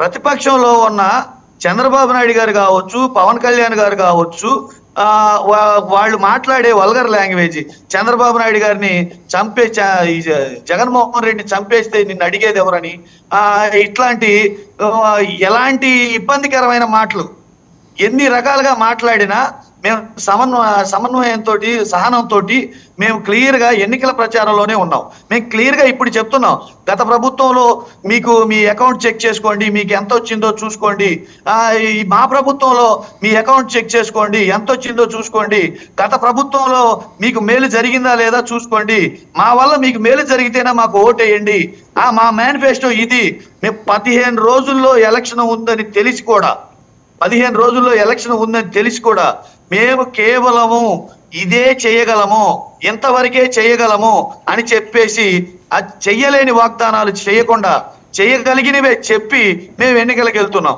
ప్రతిపక్షంలో ఉన్న చంద్రబాబు నాయుడు గారు కావచ్చు, పవన్ కళ్యాణ్ గారు కావచ్చు, వాళ్ళు మాట్లాడే వల్గర్ లాంగ్వేజ్, చంద్రబాబు నాయుడు గారిని జగన్మోహన్ రెడ్డిని చంపేస్తే నిన్ను అడిగేది ఎవరని, ఇట్లాంటి ఎలాంటి ఇబ్బందికరమైన మాటలు ఎన్ని రకాలుగా మాట్లాడినా మేము సమన్వయంతో, సహనంతో మేము క్లియర్ గా ఎన్నికల ప్రచారంలోనే ఉన్నాం. మేము క్లియర్ గా ఇప్పుడు చెప్తున్నాం, గత ప్రభుత్వంలో మీకు మీ అకౌంట్ చెక్ చేసుకోండి, మీకు ఎంత వచ్చిందో చూసుకోండి. మా ప్రభుత్వంలో మీ అకౌంట్ చెక్ చేసుకోండి, ఎంత వచ్చిందో చూసుకోండి. గత ప్రభుత్వంలో మీకు మేలు జరిగిందా లేదా చూసుకోండి. మా వల్ల మీకు మేలు జరిగితేనే మాకు ఓటేయండి. మా మేనిఫెస్టో ఇది. మేము 15 రోజుల్లో ఎలక్షన్ ఉందని తెలిసి కూడా, 15 రోజుల్లో ఎలక్షన్ ఉందని తెలిసి కూడా మేము కేవలము ఇదే చేయగలము, ఇంతవరకే చేయగలము అని చెప్పేసి చెయ్యలేని వాగ్దానాలు చేయకుండా చేయగలిగినవే చెప్పి మేము ఎన్నికలకు వెళ్తున్నాం.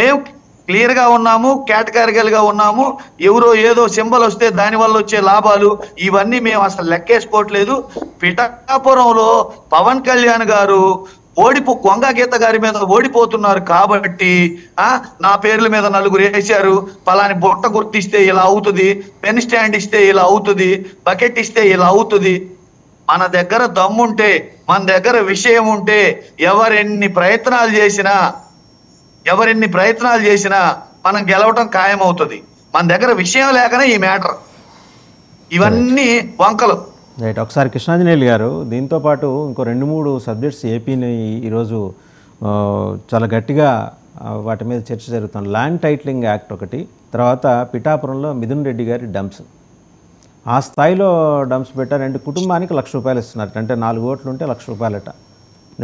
మేము క్లియర్ గా ఉన్నాము, కేటగారికల్ గా ఉన్నాము. ఎవరో ఏదో సింబల్ వస్తే దాని వల్ల వచ్చే లాభాలు ఇవన్నీ మేము అసలు లెక్కేసుకోవట్లేదు. పిఠాపురంలో పవన్ కళ్యాణ్ గారు గొంగ గీత గారి మీద ఓడిపోతున్నారు కాబట్టి నా పేర్ల మీద 4 వేశారు, పలాని బొట్ట గుర్తిస్తే ఇలా అవుతుంది, పెన్ స్టాండ్ ఇస్తే ఇలా అవుతుంది, బకెట్ ఇస్తే ఇలా అవుతుంది. మన దగ్గర దమ్ముంటే, మన దగ్గర విషయం ఉంటే, ఎవరెన్ని ప్రయత్నాలు చేసినా మనం గెలవటం ఖాయమవుతుంది. మన దగ్గర విషయం లేకనే ఈ మ్యాటర్, ఇవన్నీ వంకలు. రైట్. ఒకసారి కృష్ణాంజనేయులు గారు, దీంతోపాటు ఇంకో 2-3 సబ్జెక్ట్స్ ఏపీని ఈరోజు చాలా గట్టిగా వాటి మీద చర్చ జరుగుతుంది. ల్యాండ్ టైటిలింగ్ యాక్ట్ ఒకటి, తర్వాత పిఠాపురంలో మిథున్ రెడ్డి గారి డంప్స్, ఆ స్థాయిలో డంప్స్ పెట్టారు. 2 కుటుంబానికి ₹1,00,000 ఇస్తున్నారు, అంటే 4 ఓట్లు ఉంటే ₹1,00,000.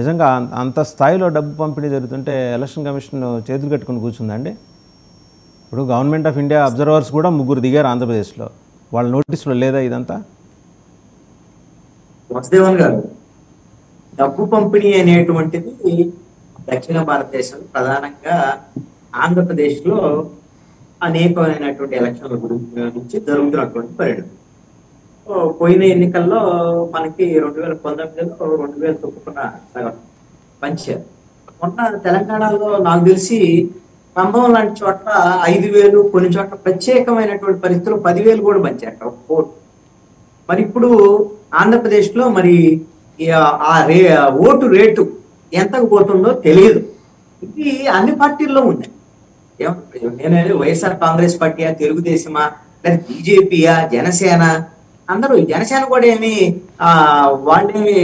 నిజంగా అంత స్థాయిలో డబ్బు పంపిణీ జరుగుతుంటే ఎలక్షన్ కమిషన్ చేతులు కట్టుకుని కూర్చుందండి. ఇప్పుడు గవర్నమెంట్ ఆఫ్ ఇండియా అబ్జర్వర్స్ కూడా 3 దిగారు ఆంధ్రప్రదేశ్లో, వాళ్ళ నోటీసులో లేదా ఇదంతా? వాసుదేవన్ గారు, డబ్బు పంపిణీ అనేటువంటిది దక్షిణ భారతదేశంలో ప్రధానంగా ఆంధ్రప్రదేశ్లో అనేకమైనటువంటి ఎలక్షన్ల నుంచి జరుగుతున్నటువంటి పరిణామం. పోయిన ఎన్నికల్లో మనకి 2019లో 2,000 చొప్పున సగం పంచారు. మొన్న తెలంగాణలో నాకు తెలిసి ఖమ్మం లాంటి చోట్ల 5,000, కొన్ని చోట్ల ప్రత్యేకమైనటువంటి పరిస్థితుల్లో 10,000 కూడా పంచారు ఓటు. మరి ఇప్పుడు ఆంధ్రప్రదేశ్లో మరి ఓటు రేటు ఎంతకు పోతుందో తెలియదు. ఇది అన్ని పార్టీల్లో ఉంది. నేను వైఎస్ఆర్ కాంగ్రెస్ పార్టీయా, తెలుగుదేశమా, లేదా బీజేపీయా, జనసేన, అందరూ జనసేన కూడా ఏమి వాళ్ళేమి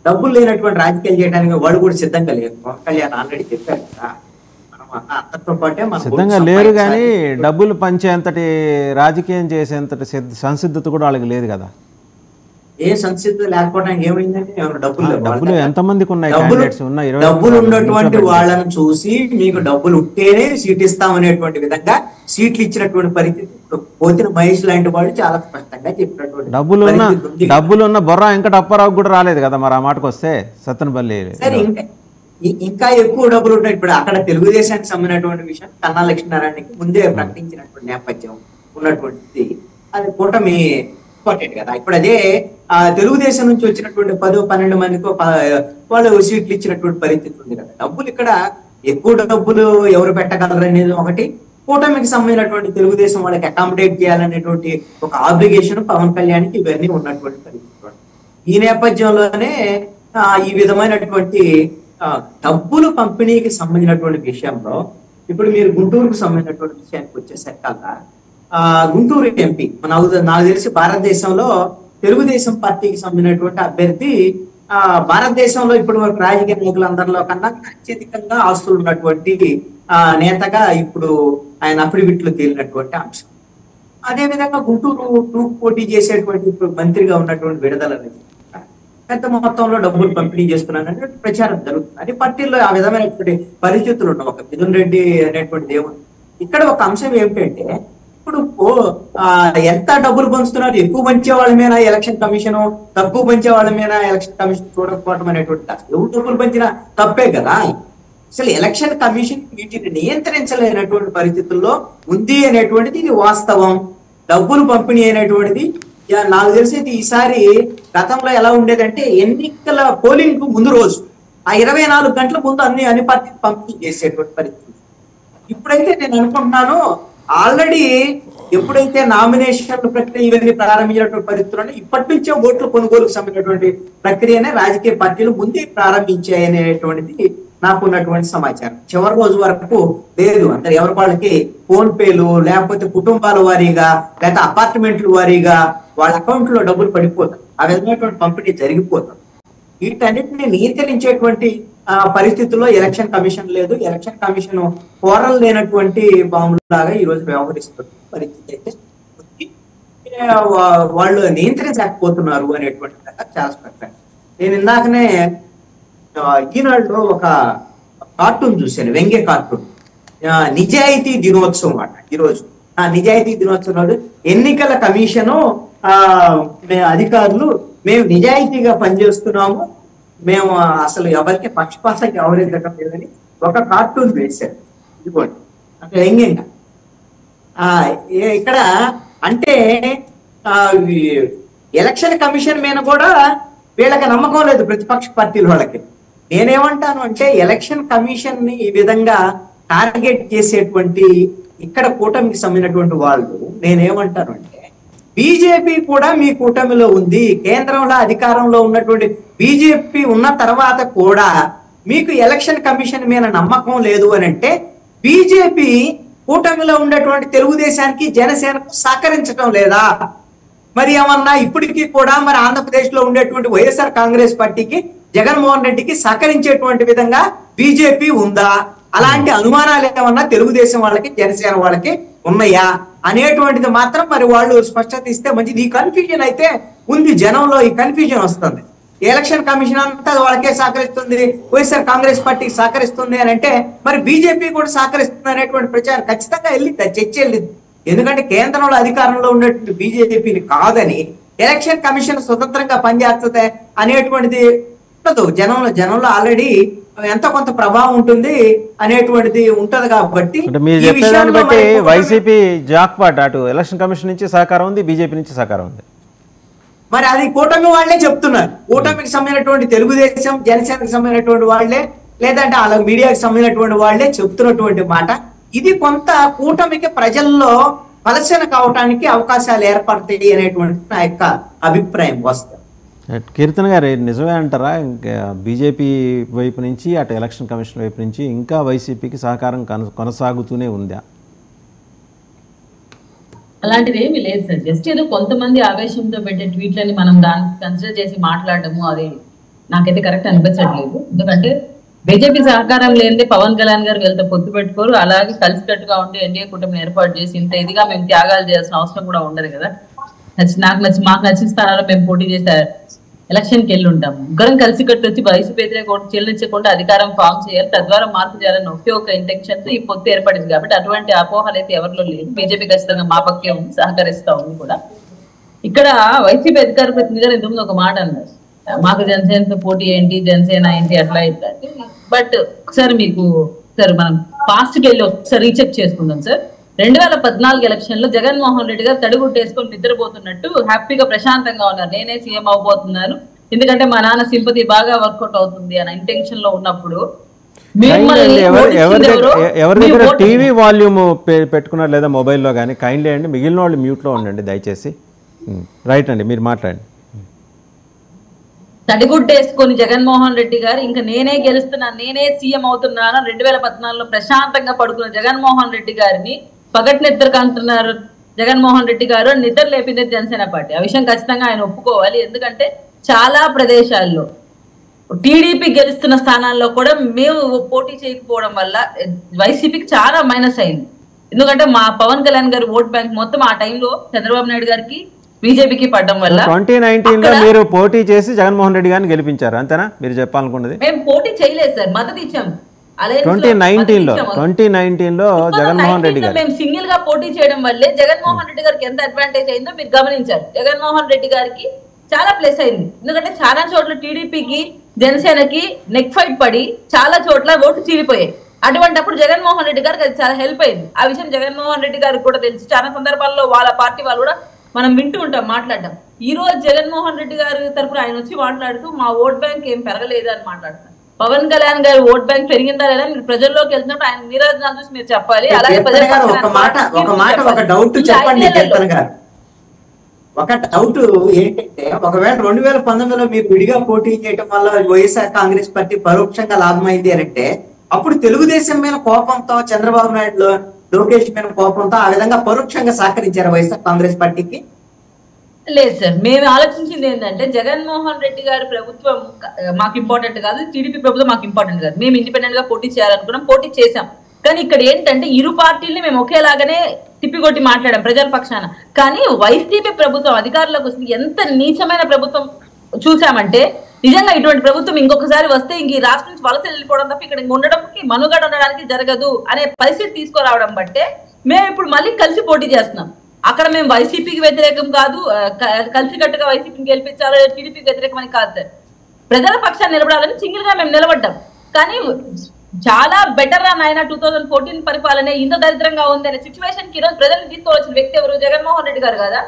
డబ్బులు లేనటువంటి రాజకీయాలు చేయడానికి వాళ్ళు కూడా సిద్ధంగా లేరు. పవన్ కళ్యాణ్ ఆల్రెడీ చెప్పారు కదా, అందరితో పాటే సిద్ధంగా లేరు, కానీ డబ్బులు పంచేంతటి రాజకీయం చేసేంతటి సంసిద్ధత కూడా వాళ్ళకి లేదు కదా. ఏ సంసిద్ధత లేకపోవడానికి ఏమైందంటే, డబ్బులు ఎంతమందికి ఉన్నాయి? డబ్బులు ఉన్నటువంటి వాళ్ళని చూసి మీకు డబ్బులు ఉంటేనే సీట్ ఇస్తామనేటువంటి విధంగా సీట్లు ఇచ్చినటువంటి పరిస్థితి పోతిన మహేష్ లాంటి వాళ్ళు చాలా స్పష్టంగా చెప్పినటువంటి డబ్బులున్న బొర్రా వెంకటప్పారావు కూడా రాలేదు కదా మరి ఆ మాటకు వస్తే. సత్తెనపల్లి సరే, ఇంకా ఎక్కువ డబ్బులు ఉంటాయి. ఇప్పుడు అక్కడ తెలుగుదేశానికి సంబంధించినటువంటి విషయం కన్నా లక్ష్మీనారాయణకి ముందే ప్రకటించినటువంటి నేపథ్యం ఉన్నటువంటిది, అది కూటమి ఇంపార్టెంట్ కదా. ఇప్పుడు అదే తెలుగుదేశం నుంచి వచ్చినటువంటి 10-12 మందికి వాళ్ళు సీట్లు ఇచ్చినటువంటి పరిస్థితి ఉంది కదా. డబ్బులు ఇక్కడ ఎక్కువ డబ్బులు ఎవరు పెట్టగలరు అనేది ఒకటి, కూటమికి సంబంధించినటువంటి తెలుగుదేశం వాళ్ళకి అకామిడేట్ చేయాలనేటువంటి ఒక ఆబ్లిగేషన్ పవన్ కళ్యాణ్కి ఇవన్నీ ఉన్నటువంటి పరిస్థితి. ఈ నేపథ్యంలోనే ఈ విధమైనటువంటి డబ్బులు పంపిణీకి సంబంధించినటువంటి విషయంలో ఇప్పుడు మీరు గుంటూరుకు సంబంధించినటువంటి విషయానికి వచ్చేసరికల్లా గుంటూరు ఎంపీ నాకు తెలిసి భారతదేశంలో తెలుగుదేశం పార్టీకి సంబంధించినటువంటి అభ్యర్థి భారతదేశంలో ఇప్పటి వరకు రాజకీయ నాయకులందరిలో కన్నా అత్యధికంగా ఆస్తులు ఉన్నటువంటి నేతగా ఇప్పుడు ఆయన అఫిడవిట్లు తేలినటువంటి అంశం. అదేవిధంగా గుంటూరు పోటీ చేసేటువంటి ఇప్పుడు మంత్రిగా ఉన్నటువంటి విడుదల పెద్ద మొత్తంలో డబ్బులు పంపిణీ చేస్తున్నారనే ప్రచారం జరుగుతుంది. అది పార్టీల్లో ఆ విధమైనటువంటి పరిస్థితులు ఉన్నాయి. ఒక మిథున్ రెడ్డి అనేటువంటి దేవుడు ఇక్కడ ఒక అంశం ఏమిటంటే ఇప్పుడు ఎంత డబ్బులు పంచుతున్నారు, ఎక్కువ పంచే వాళ్ళ మీద ఎలక్షన్ కమిషన్, తక్కువ పంచే వాళ్ళ మీద ఎలక్షన్ కమిషన్ చూడకపోవడం అనేటువంటి ఎవరు డబ్బులు పంచినా తప్పే కదా. అసలు ఎలక్షన్ కమిషన్ వీటిని నియంత్రించలేనటువంటి పరిస్థితుల్లో ఉంది అనేటువంటిది ఇది వాస్తవం. డబ్బులు పంపిణీ అనేటువంటిది నాకు తెలిసి ఈసారి గతంలో ఎలా ఉండేదంటే ఎన్నికల పోలింగ్ కు ముందు రోజు ఆ 24 గంటల ముందు అన్ని పార్టీలు పంపిణీ చేసేటువంటి పరిస్థితి. ఇప్పుడైతే నేను అనుకుంటున్నాను ఆల్రెడీ ఎప్పుడైతే నామినేషన్ ప్రక్రియ ఇవన్నీ ప్రారంభించినటువంటి పరిస్థితుల్లో ఇప్పటి నుంచే ఓట్ల కొనుగోలుకు సంబంధించినటువంటి ప్రక్రియనే రాజకీయ పార్టీలు ముందే ప్రారంభించాయనేటువంటిది నాకున్నటువంటి సమాచారం. చివరి రోజు వరకు లేదు, అందరు ఎవరి వాళ్ళకి ఫోన్ పేలు లేకపోతే కుటుంబాల వారీగా లేకపోతే అపార్ట్మెంట్ల వారీగా వాళ్ళ అకౌంట్ లో డబ్బులు పడిపోతాయి. ఆ విధమైనటువంటి పంపిణీ జరిగిపోతాం. వీటన్నిటిని నియంత్రించేటువంటి పరిస్థితుల్లో ఎలక్షన్ కమిషన్ లేదు. ఎలక్షన్ కమిషన్ కోరలు లేనటువంటి బాంబులాగా ఈ రోజు వ్యవహరిస్తున్న పరిస్థితి అయితే వాళ్ళు నియంత్రించలేకపోతున్నారు అనేటువంటి చాలా స్పష్టంగా. నేను ఇందాకనే ఈనాడులో ఒక కార్టూన్ చూశాను, వ్యంగ్య కార్టూన్, నిజాయితీ దినోత్సవం అన్నమాట. ఈరోజు నిజాయితీ దినోత్సవం నాడు ఎన్నికల కమిషను అధికారులు మేము నిజాయితీగా పనిచేస్తున్నాము, మేము అసలు ఎవరికి పక్షపాతం వ్యవహరించడం లేదని ఒక కార్టూన్ వేశారు. ఇదిగోండి అంటే వ్యంగ్యంగా. ఇక్కడ అంటే ఎలక్షన్ కమిషన్ మీద కూడా వీళ్ళకి నమ్మకం లేదు, ప్రతిపక్ష పార్టీల వాళ్ళకి. నేనేమంటాను అంటే ఎలక్షన్ కమిషన్ ని ఈ విధంగా టార్గెట్ చేసేటువంటి ఇక్కడ కూటమికి సంబంధించినటువంటి వాళ్ళు నేనేమంటాను అంటే బీజేపీ కూడా మీ కూటమిలో ఉంది, కేంద్రంలో అధికారంలో ఉన్నటువంటి బీజేపీ ఉన్న తర్వాత కూడా మీకు ఎలక్షన్ కమిషన్ మీద నమ్మకం లేదు అని అంటే బీజేపీ కూటమిలో ఉన్నటువంటి తెలుగుదేశానికి జనసేనకు సహకరించడం లేదా? మరి ఏమన్నా ఇప్పటికీ కూడా మరి ఆంధ్రప్రదేశ్ లో ఉండేటువంటి వైఎస్ఆర్ కాంగ్రెస్ పార్టీకి జగన్మోహన్ రెడ్డికి సహకరించేటువంటి విధంగా బీజేపీ ఉందా? అలాంటి అనుమానాలు ఏమన్నా తెలుగుదేశం వాళ్ళకి జనసేన వాళ్ళకి ఉన్నాయా అనేటువంటిది మాత్రం మరి వాళ్ళు స్పష్టత ఇస్తే మంచిది. ఈ కన్ఫ్యూజన్ అయితే ఉంది జనంలో, ఈ కన్ఫ్యూజన్ వస్తుంది. ఎలక్షన్ కమిషన్ అంతా వాళ్ళకే సహకరిస్తుంది, వైఎస్ఆర్ కాంగ్రెస్ పార్టీకి సహకరిస్తుంది అని అంటే మరి బీజేపీ కూడా సహకరిస్తుంది అనేటువంటి ప్రచారం ఖచ్చితంగా వెళ్ళింది, చర్చ వెళ్ళింది. ఎందుకంటే కేంద్రంలో అధికారంలో ఉన్నటువంటి బీజేపీని కాదని ఎలక్షన్ కమిషన్ స్వతంత్రంగా పనిచేస్తుంది అనేటువంటిది ఉండదు. జనంలో ఆల్రెడీ ఎంత కొంత ప్రభావం ఉంటుంది అనేటువంటిది ఉంటది. కాబట్టి మీరు చెప్పేదాన్ని బట్టి వైసీపీ జాక్పాట్ అటు ఎలక్షన్ కమిషన్ నుంచి సహకారం ఉంది, బీజేపీ నుంచి సహకారం ఉంది. మరి అది కూటమి వాళ్లే చెప్తున్నారు. కూటమికి సంబంధించినటువంటి తెలుగుదేశం జనసేనకి సంబంధించినటువంటి వాళ్లే లేదంటే వాళ్ళ మీడియాకి సంబంధించినటువంటి వాళ్లే చెప్తున్నటువంటి మాట. ఇది కొంత కూటమికి ప్రజల్లో పలసన కావటానికి అవకాశాలు ఏర్పడతాయి అనేటువంటి నా యొక్క అభిప్రాయం వస్తుంది. కీర్తన గారు నిజమే అంటారా? ఇంకా బీజేపీ వైపు నుంచి అటు ఎలక్షన్ కమిషన్ వైపు నుంచి ఇంకా వైసీపీకి సహకారం కొనసాగుతూనే ఉందా? అలాంటిది ఏమీ లేదు సార్. జస్ట్ ఏదో కొంతమంది ఆవేశంతో పెట్టే ట్వీట్లని మనం దాన్ని కన్సిడర్ చేసి మాట్లాడటము అది నాకైతే కరెక్ట్ అనిపించట్లేదు. ఎందుకంటే బీజేపీ సహకారం లేనిదే పవన్ కళ్యాణ్ గారు వీళ్ళతో పొత్తు పెట్టుకోరు. అలాగే కలిసికట్టుగా ఉండి ఎన్డీఏ కూటమిని ఏర్పాటు చేసి ఇంత ఇదిగా మేము త్యాగాలు చేయాల్సిన అవసరం కూడా ఉండదు కదా. మాకు నచ్చిన స్థానాల్లో మేము పోటీ చేసే ఎలక్షన్కి వెళ్ళి ఉంటాము. ముగ్గురం కలిసికట్టు వచ్చి వైసీపీ వ్యతిరేక ఓటు చెల్లించకుండా అధికారం ఫామ్ చేయాలి, తద్వారా మార్పు చేయాలని ఒకే ఒక ఇంటెన్షన్ తో ఈ పొత్తు ఏర్పడింది. కాబట్టి అటువంటి అపోహలు అయితే ఎవరిలో లేదు. బీజేపీ ఖచ్చితంగా మా పక్కే ఉంది, సహకరిస్తా ఉంది కూడా. ఇక్కడ వైసీపీ అధికార ప్రతినిధిగా ఇంతకుముందు ఒక మాట అన్నారు, మాకు జనసేనతో పోటీ ఏంటి, జనసేన ఏంటి, అట్లా ఇట్లా. బట్ ఒకసారి మనం పాస్ట్ కి వెళ్ళి ఒకసారి రీచెక్ చేసుకుందాం సార్. 2014 ఎలక్షన్ లో జగన్మోహన్ రెడ్డి గారు తడిగుట్టేసుకొని నిద్రపోతున్నట్టు హ్యాపీగా ప్రశాంతంగా ఉన్నారు. నేనే సీఎం అవబోతున్నాను ఎందుకంటే మా నాన్న సింపతి బాగా వర్కౌట్ అవుతుంది అన్న ఇంటెన్షన్ లో ఉన్నప్పుడు ఎవరి దగ్గర టీవీ వాల్యూమ్ పెట్టుకున్నారు లేదా మొబైల్లో కానీ కైండ్లీ అండి, మిగిలిన వాళ్ళు మ్యూట్లో ఉండండి దయచేసి. రైట్ అండి, మీరు మాట్లాడండి. తడిగుడ్డేసుకొని జగన్మోహన్ రెడ్డి గారు ఇంకా నేనే గెలుస్తున్నాను, నేనే సీఎం అవుతున్నాను 2014లో ప్రశాంతంగా పడుకున్న జగన్మోహన్ రెడ్డి గారిని పగటి నిద్రకు అంటున్నారు జగన్మోహన్ రెడ్డి గారు. నిద్ర లేపింది జనసేన పార్టీ. ఆ విషయం ఖచ్చితంగా ఆయన ఒప్పుకోవాలి. ఎందుకంటే చాలా ప్రదేశాల్లో టీడీపీ గెలుస్తున్న స్థానాల్లో కూడా మేము పోటీ చేయకపోవడం వల్ల వైసీపీకి చాలా మైనస్ అయింది. ఎందుకంటే మా పవన్ కళ్యాణ్ గారి ఓట్ బ్యాంక్ మొత్తం ఆ టైంలో చంద్రబాబు నాయుడు గారికి బీజేపీకి పడడం వల్ల 2019లో మీరు పోటీ చేసి జగన్మోహన్ రెడ్డి గారిని గెలిపించారు, అంతేనా మీరు చెప్పాలనుకున్నది? మేము పోటీ చేయలేదు సార్, మద్దతు ఇచ్చాము. 2019లో జగన్మోహన్ రెడ్డి గారు మేము సింగిల్ గా పోటీ చేయడం వల్లే జగన్మోహన్ రెడ్డి గారికి ఎంత అడ్వాంటేజ్ అయిందో మీరు గమనించారు. జగన్మోహన్ రెడ్డి గారికి చాలా ప్లస్ అయింది. ఎందుకంటే చాలా చోట్ల టీడీపీకి జనసేనకి నెక్ ఫైట్ పడి చాలా చోట్ల ఓట్లు చీలిపోయాయి. అటువంటిప్పుడు జగన్మోహన్ రెడ్డి గారికి అది చాలా హెల్ప్ అయింది. ఆ విషయం జగన్మోహన్ రెడ్డి గారికి కూడా తెలుసు. చాలా సందర్భాల్లో వాళ్ళ పార్టీ వాళ్ళు కూడా మనం వింటూ ఉంటాం మాట్లాడటం. ఈ రోజు జగన్మోహన్ రెడ్డి గారి తరఫున ఆయన వచ్చి మాట్లాడుతూ మా ఓట్ బ్యాంక్ ఏం పెరగలేదు అని మాట్లాడుతారు. పవన్ కళ్యాణ్ గారి ఓట్ బ్యాంక్ పెరిగిందా లేదా మీరు ప్రజల్లోకి వెళ్తున్నప్పుడు ఆయన నీరాజనాలు చూసి మీరు చెప్పాలి. అలాగే ఒక డౌట్ చెప్పండి కీర్తన గారు. ఒక డౌట్ ఏంటంటే, ఒకవేళ 2019లో మీరు విడిగా పోటీ చేయడం వల్ల వైఎస్ఆర్ కాంగ్రెస్ పార్టీ పరోక్షంగా లాభమైంది అని అంటే, అప్పుడు తెలుగుదేశం మీద కోపంతో, చంద్రబాబు నాయుడు లోకేష్ మీద కోపంతో ఆ విధంగా పరోక్షంగా సహకరించారు వైఎస్ఆర్ కాంగ్రెస్ పార్టీకి? లేదు సార్, మేము ఆలోచించింది ఏంటంటే జగన్మోహన్ రెడ్డి గారి ప్రభుత్వం మాకు ఇంపార్టెంట్ కాదు, టీడీపీ ప్రభుత్వం మాకు ఇంపార్టెంట్ కాదు. మేము ఇండిపెండెంట్ గా పోటీ చేయాలనుకున్నాం, పోటీ చేశాం. కానీ ఇక్కడ ఏంటంటే ఇరు పార్టీల్ని మేము ఒకేలాగానే తిప్పికొట్టి మాట్లాడాం ప్రజల పక్షాన. కానీ వైసీపీ ప్రభుత్వం అధికారంలోకి వస్తుంది ఎంత నీచమైన ప్రభుత్వం చూసామంటే, నిజంగా ఇటువంటి ప్రభుత్వం ఇంకొకసారి వస్తే ఇంక ఈ రాష్ట్రం నుంచి వలస వెళ్ళిపోవడం తప్ప ఇక్కడ ఉండడానికి మనుగడ ఉండడానికి జరగదు అనే పరిస్థితి తీసుకురావడం బట్టే మేము ఇప్పుడు మళ్ళీ కలిసి పోటీ చేస్తున్నాం. అక్కడ మేము వైసీపీకి వ్యతిరేకం కాదు, కలిసికట్టుగా వైసీపీని గెలిపించాలి, టీడీపీకి వ్యతిరేకం అని కాదు సార్. ప్రజల పక్షాన్ని నిలబడాలని సింగిల్ గా మేము నిలబడ్డాం. కానీ చాలా బెటర్ రా నాయన 2014 పరిపాలన ఇంత దరిద్రంగా ఉంది అనే సిచ్యువేషన్ కి ఈరోజు ప్రజలు తీసుకోవాల్సిన వ్యక్తి ఎవరు? జగన్మోహన్ రెడ్డి గారు కదా.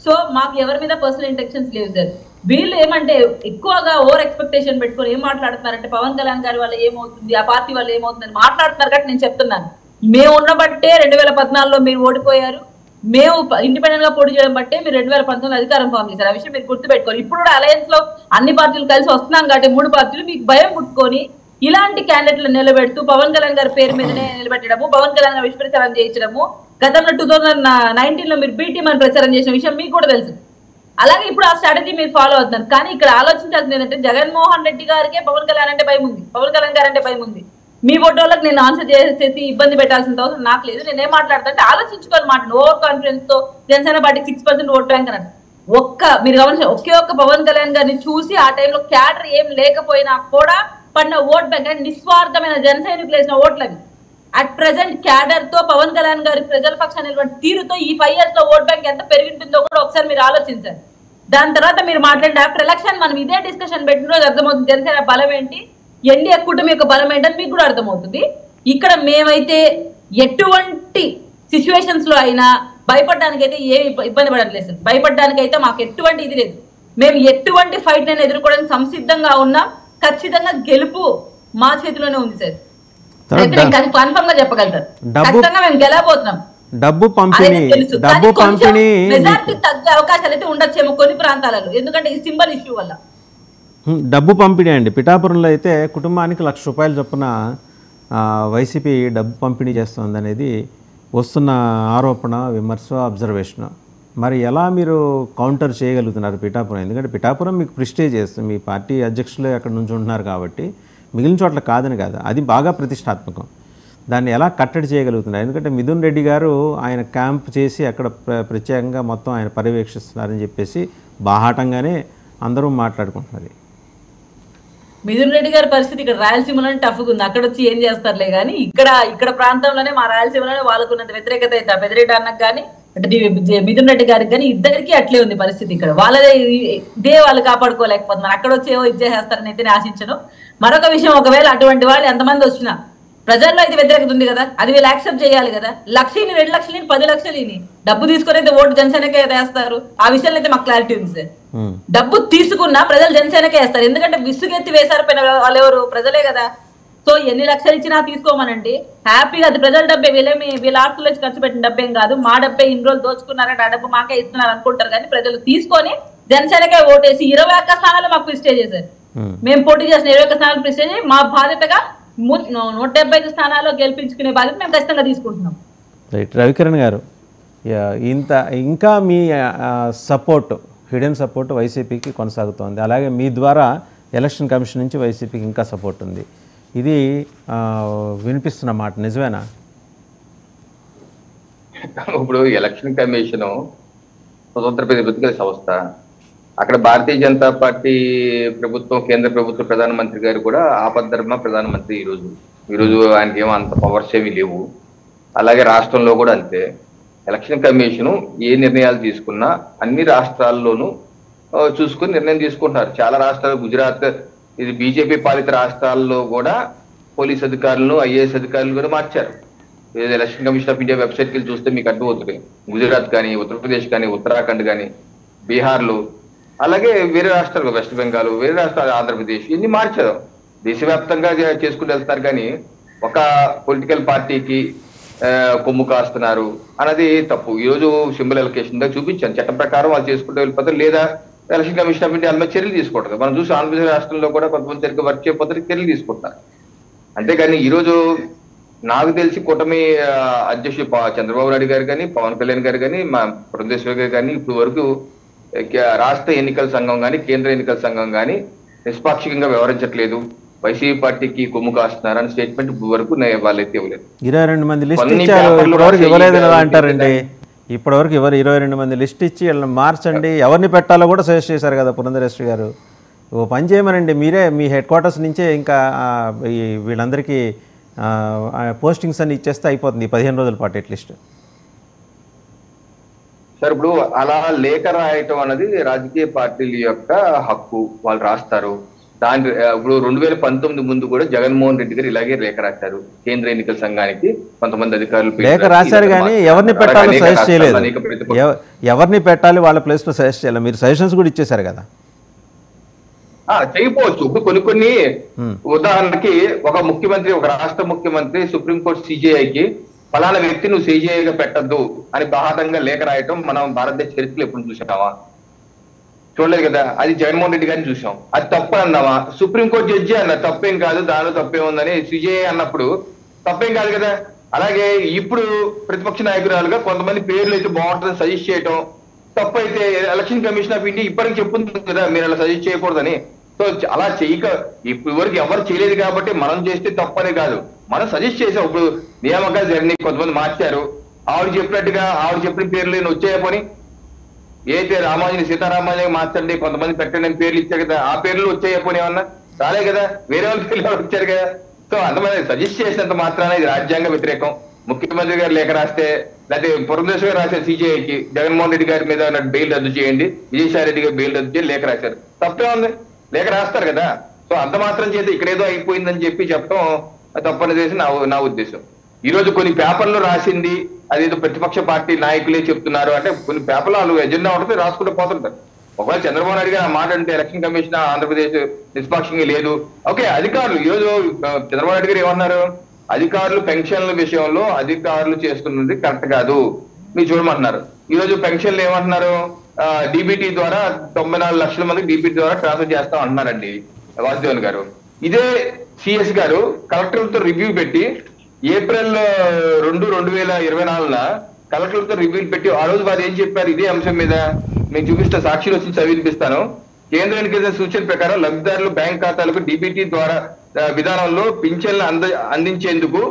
సో మాకు ఎవరి మీద పర్సనల్ ఇంటెన్షన్స్ లేవు సార్. వీళ్ళు ఏమంటే ఎక్కువగా ఓవర్ ఎక్స్పెక్టేషన్ పెట్టుకొని ఏం మాట్లాడుతున్నారంటే పవన్ కళ్యాణ్ గారి వల్ల ఏమవుతుంది, ఆ పార్టీ వల్ల ఏమవుతుంది అని మాట్లాడుతున్నారు. కాబట్టి నేను చెప్తున్నాను, మేము ఉన్నబట్టే 2014లో మీరు ఓడిపోయారు, మేము ఇండిపెండెంట్ గా పోటీ చేయడం బట్టే మీరు 2019లో అధికారం ఫామ్ చేశారు. ఆ విషయం మీరు గుర్తుపెట్టుకోవాలి. ఇప్పుడు కూడా అలయన్స్ లో అన్ని పార్టీలు కలిసి వస్తున్నాం కాబట్టి 3 పార్టీలు మీకు భయం పుట్టుకొని ఇలాంటి క్యాండిడేట్లను నిలబెడుతూ పవన్ కళ్యాణ్ గారి పేరు మీదనే నిలబెట్టడము, పవన్ కళ్యాణ్ గారు విష్ప్రచారం చేయించడము. గతంలో 2019లో మీరు బీటీఎం అని ప్రచారం చేసిన విషయం మీకు కూడా తెలుసు. అలాగే ఇప్పుడు ఆ స్ట్రాటజీ మీరు ఫాలో అవుతున్నారు. కానీ ఇక్కడ ఆలోచించాల్సింది ఏంటంటే జగన్మోహన్ రెడ్డి గారికే పవన్ కళ్యాణ్ అంటే భయం ఉంది, పవన్ కళ్యాణ్ గారు అంటే భయం ఉంది. మీ ఓటోళ్ళకి నేను ఆన్సర్ చేసేసి ఇబ్బంది పెట్టాల్సిన అవసరం నాకు లేదు. నేనేం మాట్లాడతానంటే ఆలోచించుకొని మాట్లాడు. ఓవర్ కాన్ఫిడెన్స్ తో జనసేన పార్టీకి 6% ఓట్ బ్యాంక్ అన్నట్టు మీరు గమనించండి, ఒకే ఒక్క పవన్ కళ్యాణ్ గారిని చూసి ఆ టైంలో క్యాడర్ ఏం లేకపోయినా కూడా పడిన ఓట్ బ్యాంక్ అంటే నిస్వార్థమైన జనసైనికులు వేసిన ఓట్లవి. అట్ ప్రెసెంట్ క్యాడర్ తో పవన్ కళ్యాణ్ గారి ప్రజల పక్షాన్ని తీరుతో ఈ 5 years లో ఓట్ బ్యాంక్ ఎంత పెరిగింటుందో కూడా ఒకసారి మీరు ఆలోచించండి. దాని తర్వాత మీరు మాట్లాడండి. ఆఫ్టర్ ఎలక్షన్ మనం ఇదే డిస్కషన్ పెట్టిన రోజు అర్థమవుతుంది జనసేన బలం ఏంటి, ఎన్డీఏ కూటమి యొక్క బలం ఏంటని మీకు కూడా అర్థమవుతుంది. ఇక్కడ మేమైతే ఎటువంటి సిచ్యువేషన్స్ లో అయినా భయపడడానికి అయితే ఏ ఇబ్బంది పడట్లేదు సార్. భయపడడానికి అయితే మాకు ఎటువంటి ఇది లేదు. మేము ఎటువంటి ఫైట్ నేను ఎదుర్కోవడానికి సంసిద్ధంగా ఉన్నాం. ఖచ్చితంగా గెలుపు మా చేతిలోనే ఉంది సార్. కన్ఫర్మ్ గా చెప్పగలుగుతారు. ఖచ్చితంగా మేము గెలవబోతున్నాం. డబ్బు పంపిణీ మెజారిటీ తగ్గే అవకాశాలు అయితే ఉండొచ్చేమో కొన్ని ప్రాంతాలలో, ఎందుకంటే ఈ సింబల్ ఇష్యూ వల్ల. డబ్బు పంపిణీ అండి. పిఠాపురంలో అయితే కుటుంబానికి 1,00,000 రూపాయలు చొప్పున వైసీపీ డబ్బు పంపిణీ చేస్తుంది అనేది వస్తున్న ఆరోపణ, విమర్శ, అబ్జర్వేషన్. మరి ఎలా మీరు కౌంటర్ చేయగలుగుతున్నారు పిఠాపురం? ఎందుకంటే పిఠాపురం మీకు ప్రిస్టేజ్ చేస్తుంది, మీ పార్టీ అధ్యక్షులే అక్కడ నుంచి ఉంటున్నారు కాబట్టి మిగిలిన చోట్ల కాదని కాదు, అది బాగా ప్రతిష్టాత్మకం. దాన్ని ఎలా కట్టడి చేయగలుగుతున్నారు? ఎందుకంటే మిథున్ రెడ్డి గారు ఆయన క్యాంప్ చేసి అక్కడ ప్రత్యేకంగా మొత్తం ఆయన పర్యవేక్షిస్తున్నారని చెప్పేసి బాహాటంగానే అందరూ మాట్లాడుకుంటున్నారు. మిథున్ రెడ్డి గారి పరిస్థితి ఇక్కడ రాయలసీమలోనే టఫ్గా ఉంది. అక్కడ వచ్చి ఏం చేస్తారులే కానీ ఇక్కడ ప్రాంతంలోనే మా రాయలసీమలోనే వాళ్ళకున్నంత వ్యతిరేకత అయితే పెద్దిరెడ్డి అన్నకు కానీ మిథున్ రెడ్డి గారికి కానీ ఇద్దరికి అట్లే ఉంది పరిస్థితి. ఇక్కడ వాళ్ళదే ఇదే వాళ్ళు కాపాడుకోలేకపోతున్నారు. అక్కడ వచ్చి ఏవో ఇచ్చేసేస్తారని అయితే ఆశించను. మరొక విషయం, ఒకవేళ అటువంటి వాళ్ళు ఎంతమంది వచ్చినా ప్రజల్లో అయితే వ్యతిరేకత ఉంది కదా, అది వీళ్ళు యాక్సెప్ట్ చేయాలి కదా. 1,00,000 2 లక్షలు 10 లక్షలు డబ్బు తీసుకుని అయితే ఓటు జనసేనకే వేస్తారు. ఆ విషయంలో అయితే మాకు క్లారిటీ ఉంది సార్. డబ్బు తీసుకున్నా ప్రజలు జనసేనకే వేస్తారు. ఎందుకంటే విసుగెత్తి వేసారు వాళ్ళు ఎవరు? ప్రజలే కదా. సో ఎన్ని లక్షలు ఇచ్చినా తీసుకోమనండి, హ్యాపీగా అది ప్రజల డబ్బే, వీళ్ళ ఆస్తులు ఖర్చు పెట్టిన డబ్బేం కాదు, మా డబ్బే ఇన్ని రోజులు దోచుకున్నారంటే ఆ డబ్బు మాకే ఇస్తున్నారు అనుకుంటారు. కానీ ప్రజలు తీసుకొని జనసేనకే ఓటేసి 21 స్థానాలు మాకు ప్రిస్టేజ్ చేశారు. మేము పోటీ చేసిన 21 స్థానాలు ప్రిస్టేజ్ మా బాధ్యతగా 175 స్థానాల్లో గెలిపించుకునే బాధ్యత మేము ఖచ్చితంగా తీసుకుంటున్నాం. రైట్ రవికిరణ్ గారు, ఇంకా మీ సపోర్ట్ హిడెన్ సపోర్ట్ వైసీపీకి కొనసాగుతోంది, అలాగే మీ ద్వారా ఎలక్షన్ కమిషన్ నుంచి వైసీపీకి ఇంకా సపోర్ట్ ఉంది, ఇది వినిపిస్తున్న మాట నిజమేనా? ఇప్పుడు ఎలక్షన్ కమిషన్ స్వతంత్ర ప్రతిపత్తి సంస్థ, అక్కడ భారతీయ జనతా పార్టీ ప్రభుత్వం, కేంద్ర ప్రభుత్వ ప్రధానమంత్రి గారు కూడా ఆపద్ధర్మ ప్రధానమంత్రి. ఈరోజు ఆయనకి ఏమో అంత పవర్స్ ఏమీ లేవు. అలాగే రాష్ట్రంలో కూడా అంతే. ఎలక్షన్ కమిషన్ ఏ నిర్ణయాలు తీసుకున్నా అన్ని రాష్ట్రాల్లోనూ చూసుకుని నిర్ణయం తీసుకుంటున్నారు. చాలా రాష్ట్రాలు, గుజరాత్, ఇది బీజేపీ పాలిత రాష్ట్రాల్లో కూడా పోలీస్ అధికారులను, ఐఏఎస్ అధికారులు కూడా మార్చారు. ఎలక్షన్ కమిషన్ ఆఫ్ ఇండియా వెబ్సైట్కి వెళ్ళి చూస్తే మీకు అర్థమవుతుంది. గుజరాత్ కానీ, ఉత్తరప్రదేశ్ కానీ, ఉత్తరాఖండ్ కానీ, బీహార్లు, అలాగే వేరే రాష్ట్రాలు, వెస్ట్ బెంగాల్, వేరే రాష్ట్రాలు, ఆంధ్రప్రదేశ్, ఇన్ని మార్చారు. దేశవ్యాప్తంగా చేసుకుని వెళ్తారు. కానీ ఒక పొలిటికల్ పార్టీకి కొమ్ము కాస్తున్నారు అన్నది తప్పు. ఈరోజు సింబల్ ఎలకేషన్ చూపించాను, చట్టం ప్రకారం వాళ్ళు చేసుకుంటూ వెళ్ళిపోతారు. లేదా ఎలక్షన్ కమిషన్ ఆఫ్ ఇండియా మీద చర్యలు తీసుకుంటారు. మనం చూసి ఆంధ్రప్రదేశ్ రాష్ట్రంలో కూడా కొంతమంది సరిగ్గా వర్క్ చేయకపోతే చర్యలు తీసుకుంటున్నారు. అంతేగాని ఈరోజు నాకు తెలిసి కూటమి అధ్యక్షుడు చంద్రబాబు నాయుడు గారు కానీ, పవన్ కళ్యాణ్ గారు కానీ, మా పురంధేశ్వరి గారు కానీ ఇప్పుడు వరకు రాష్ట్ర ఎన్నికల సంఘం కానీ, కేంద్ర ఎన్నికల సంఘం కానీ నిష్పాక్షికంగా వ్యవహరించట్లేదు, వైసీపీ పార్టీకి కొమ్ము కాస్తున్నారని స్టేట్మెంట్ వరకు వాళ్ళైతే ఇవ్వలేదు. 22 మంది లిస్ట్ ఇచ్చారు, ఇప్పటివరకు ఇవ్వలేదు కదా అంటారండి. ఇప్పటివరకు 22 మంది లిస్ట్ ఇచ్చి వీళ్ళని మార్చండి, ఎవరిని పెట్టాలో కూడా సజెస్ట్ చేశారు కదా పురంధరేశ్వరి గారు. ఓ పని చేయమనండి, మీరే మీ హెడ్ క్వార్టర్స్ నుంచే ఇంకా వీళ్ళందరికీ పోస్టింగ్స్ అన్ని ఇచ్చేస్తే అయిపోతుంది 15 రోజుల పాటు అట్లీస్ట్. సార్ ఇప్పుడు అలా లేఖ రాయటం అన్నది రాజకీయ పార్టీల యొక్క హక్కు, వాళ్ళు రాస్తారు. దాని ఇప్పుడు 2019 ముందు కూడా జగన్మోహన్ రెడ్డి గారు ఇలాగే లేఖ రాశారు కేంద్ర ఎన్నికల సంఘానికి. కొంతమంది అధికారులు లేఖ రాశారు కానీ ఎవరిని పెట్టాలో సజెస్ట్ చేయలేదు. ఎవరిని పెట్టాలి వాళ్ళ ప్లేస్ లో సజెస్ట్ చేయాలి, మీరు సజెషన్స్ కూడా ఇచ్చేశారు కదా. చేయకపోవచ్చు. ఇప్పుడు కొన్ని ఉదాహరణకి ఒక ముఖ్యమంత్రి, ఒక రాష్ట్ర ముఖ్యమంత్రి సుప్రీంకోర్టు సిజేఐకి ఫలానా వ్యక్తి నువ్వు సిజేఐగా పెట్టద్దు అని బాహాటంగా లేఖ రాయటం మనం భారతదేశ చరిత్రలో ఎప్పుడు చూసావా? చూడలేదు కదా. అది జగన్మోహన్ రెడ్డి గారిని చూసాం. అది తప్పు అన్నావా? సుప్రీంకోర్టు జడ్జి అన్న తప్పేం కాదు, దానిలో తప్పేం ఉందని సిజేఐ అన్నప్పుడు తప్పేం కాదు కదా. అలాగే ఇప్పుడు ప్రతిపక్ష నాయకురాలుగా కొంతమంది పేర్లు అయితే బాగుంటుందని సజెస్ట్ చేయటం తప్పు అయితే ఎలక్షన్ కమిషన్ ఆఫ్ ఇండియా ఇప్పటికి చెప్పుంది కదా మీరు అలా సజెస్ట్ చేయకూడదని. సో అలా చేయక ఇప్పుడు వరకు ఎవరు చేయలేదు కాబట్టి మనం చేస్తే తప్పనే కాదు, మనం సజెస్ట్ చేసాం. ఇప్పుడు నియామకాలు జరిగినాయి, కొంతమంది మార్చారు. ఆవిడ చెప్పినట్టుగా ఆవిడ చెప్పిన పేర్లు నేను వచ్చాయని ఏదైతే రామాంజలి సీతారామాంజలి మార్చండి, కొంతమంది పెట్టండి పేర్లు ఇచ్చారు కదా, ఆ పేర్లు వచ్చాయని ఏమన్నా రాలే కదా, వేరే వాళ్ళ పేర్లు వచ్చారు కదా. సో అంతమంది సజెస్ట్ చేసినంత మాత్రాన ఇది రాజ్యాంగ వ్యతిరేకం. ముఖ్యమంత్రి గారు లేఖ రాస్తే, లేకపోతే పురంధేశ్వరి గారు రాసే సిజేఐకి జగన్మోహన్ రెడ్డి గారి మీద బెయిల్ రద్దు చేయండి, విజయసాయి రెడ్డి గారు బెయిల్ రద్దు చేయండి లేఖ రాశారు, తప్పే ఉంది, లేఖ రాస్తారు కదా. సో అంత మాత్రం చేస్తే ఇక్కడేదో అయిపోయిందని చెప్పడం తప్పనిదేసి నా ఉద్దేశం. ఈ రోజు కొన్ని పేపర్లు రాసింది అదేదో ప్రతిపక్ష పార్టీ నాయకులే చెప్తున్నారు అంటే కొన్ని పేపర్లు వాళ్ళు ఎజెండా ఉంటుంది రాసుకుంటూ పోతుంటారు. ఒకవేళ చంద్రబాబు నాయుడు గారు ఆ మాట అంటే ఎలక్షన్ కమిషన్ ఆంధ్రప్రదేశ్ నిష్పాక్షంగా లేదు. ఓకే, అధికారులు ఈరోజు చంద్రబాబు నాయుడు గారు ఏమన్నారు, అధికారులు పెన్షన్ల విషయంలో అధికారులు చేస్తున్నది కరెక్ట్ కాదు మీరు చూడమంటున్నారు. ఈ రోజు పెన్షన్లు ఏమంటున్నారు, డిబిటీ ద్వారా 94 లక్షల మందికి డిబిటీ ద్వారా ట్రాన్స్ఫర్ చేస్తాం అంటున్నారండి వాసుదేవన్ గారు. ఇదే సిఎస్ గారు కలెక్టర్లతో రివ్యూ పెట్టి ఏప్రిల్ 2, 2024 కలెక్టర్లతో రివ్యూ పెట్టి ఆ రోజు వారు ఏం చెప్పారు ఇదే అంశం మీద నేను చూపిస్తా, సాక్షిలో వచ్చి చదివినిపిస్తాను. కేంద్ర ఎన్నికల సూచన ప్రకారం లబ్ధిదారులు బ్యాంక్ ఖాతాలకు డిబిటీ ద్వారా విధానంలో పింఛన్లు అందించేందుకు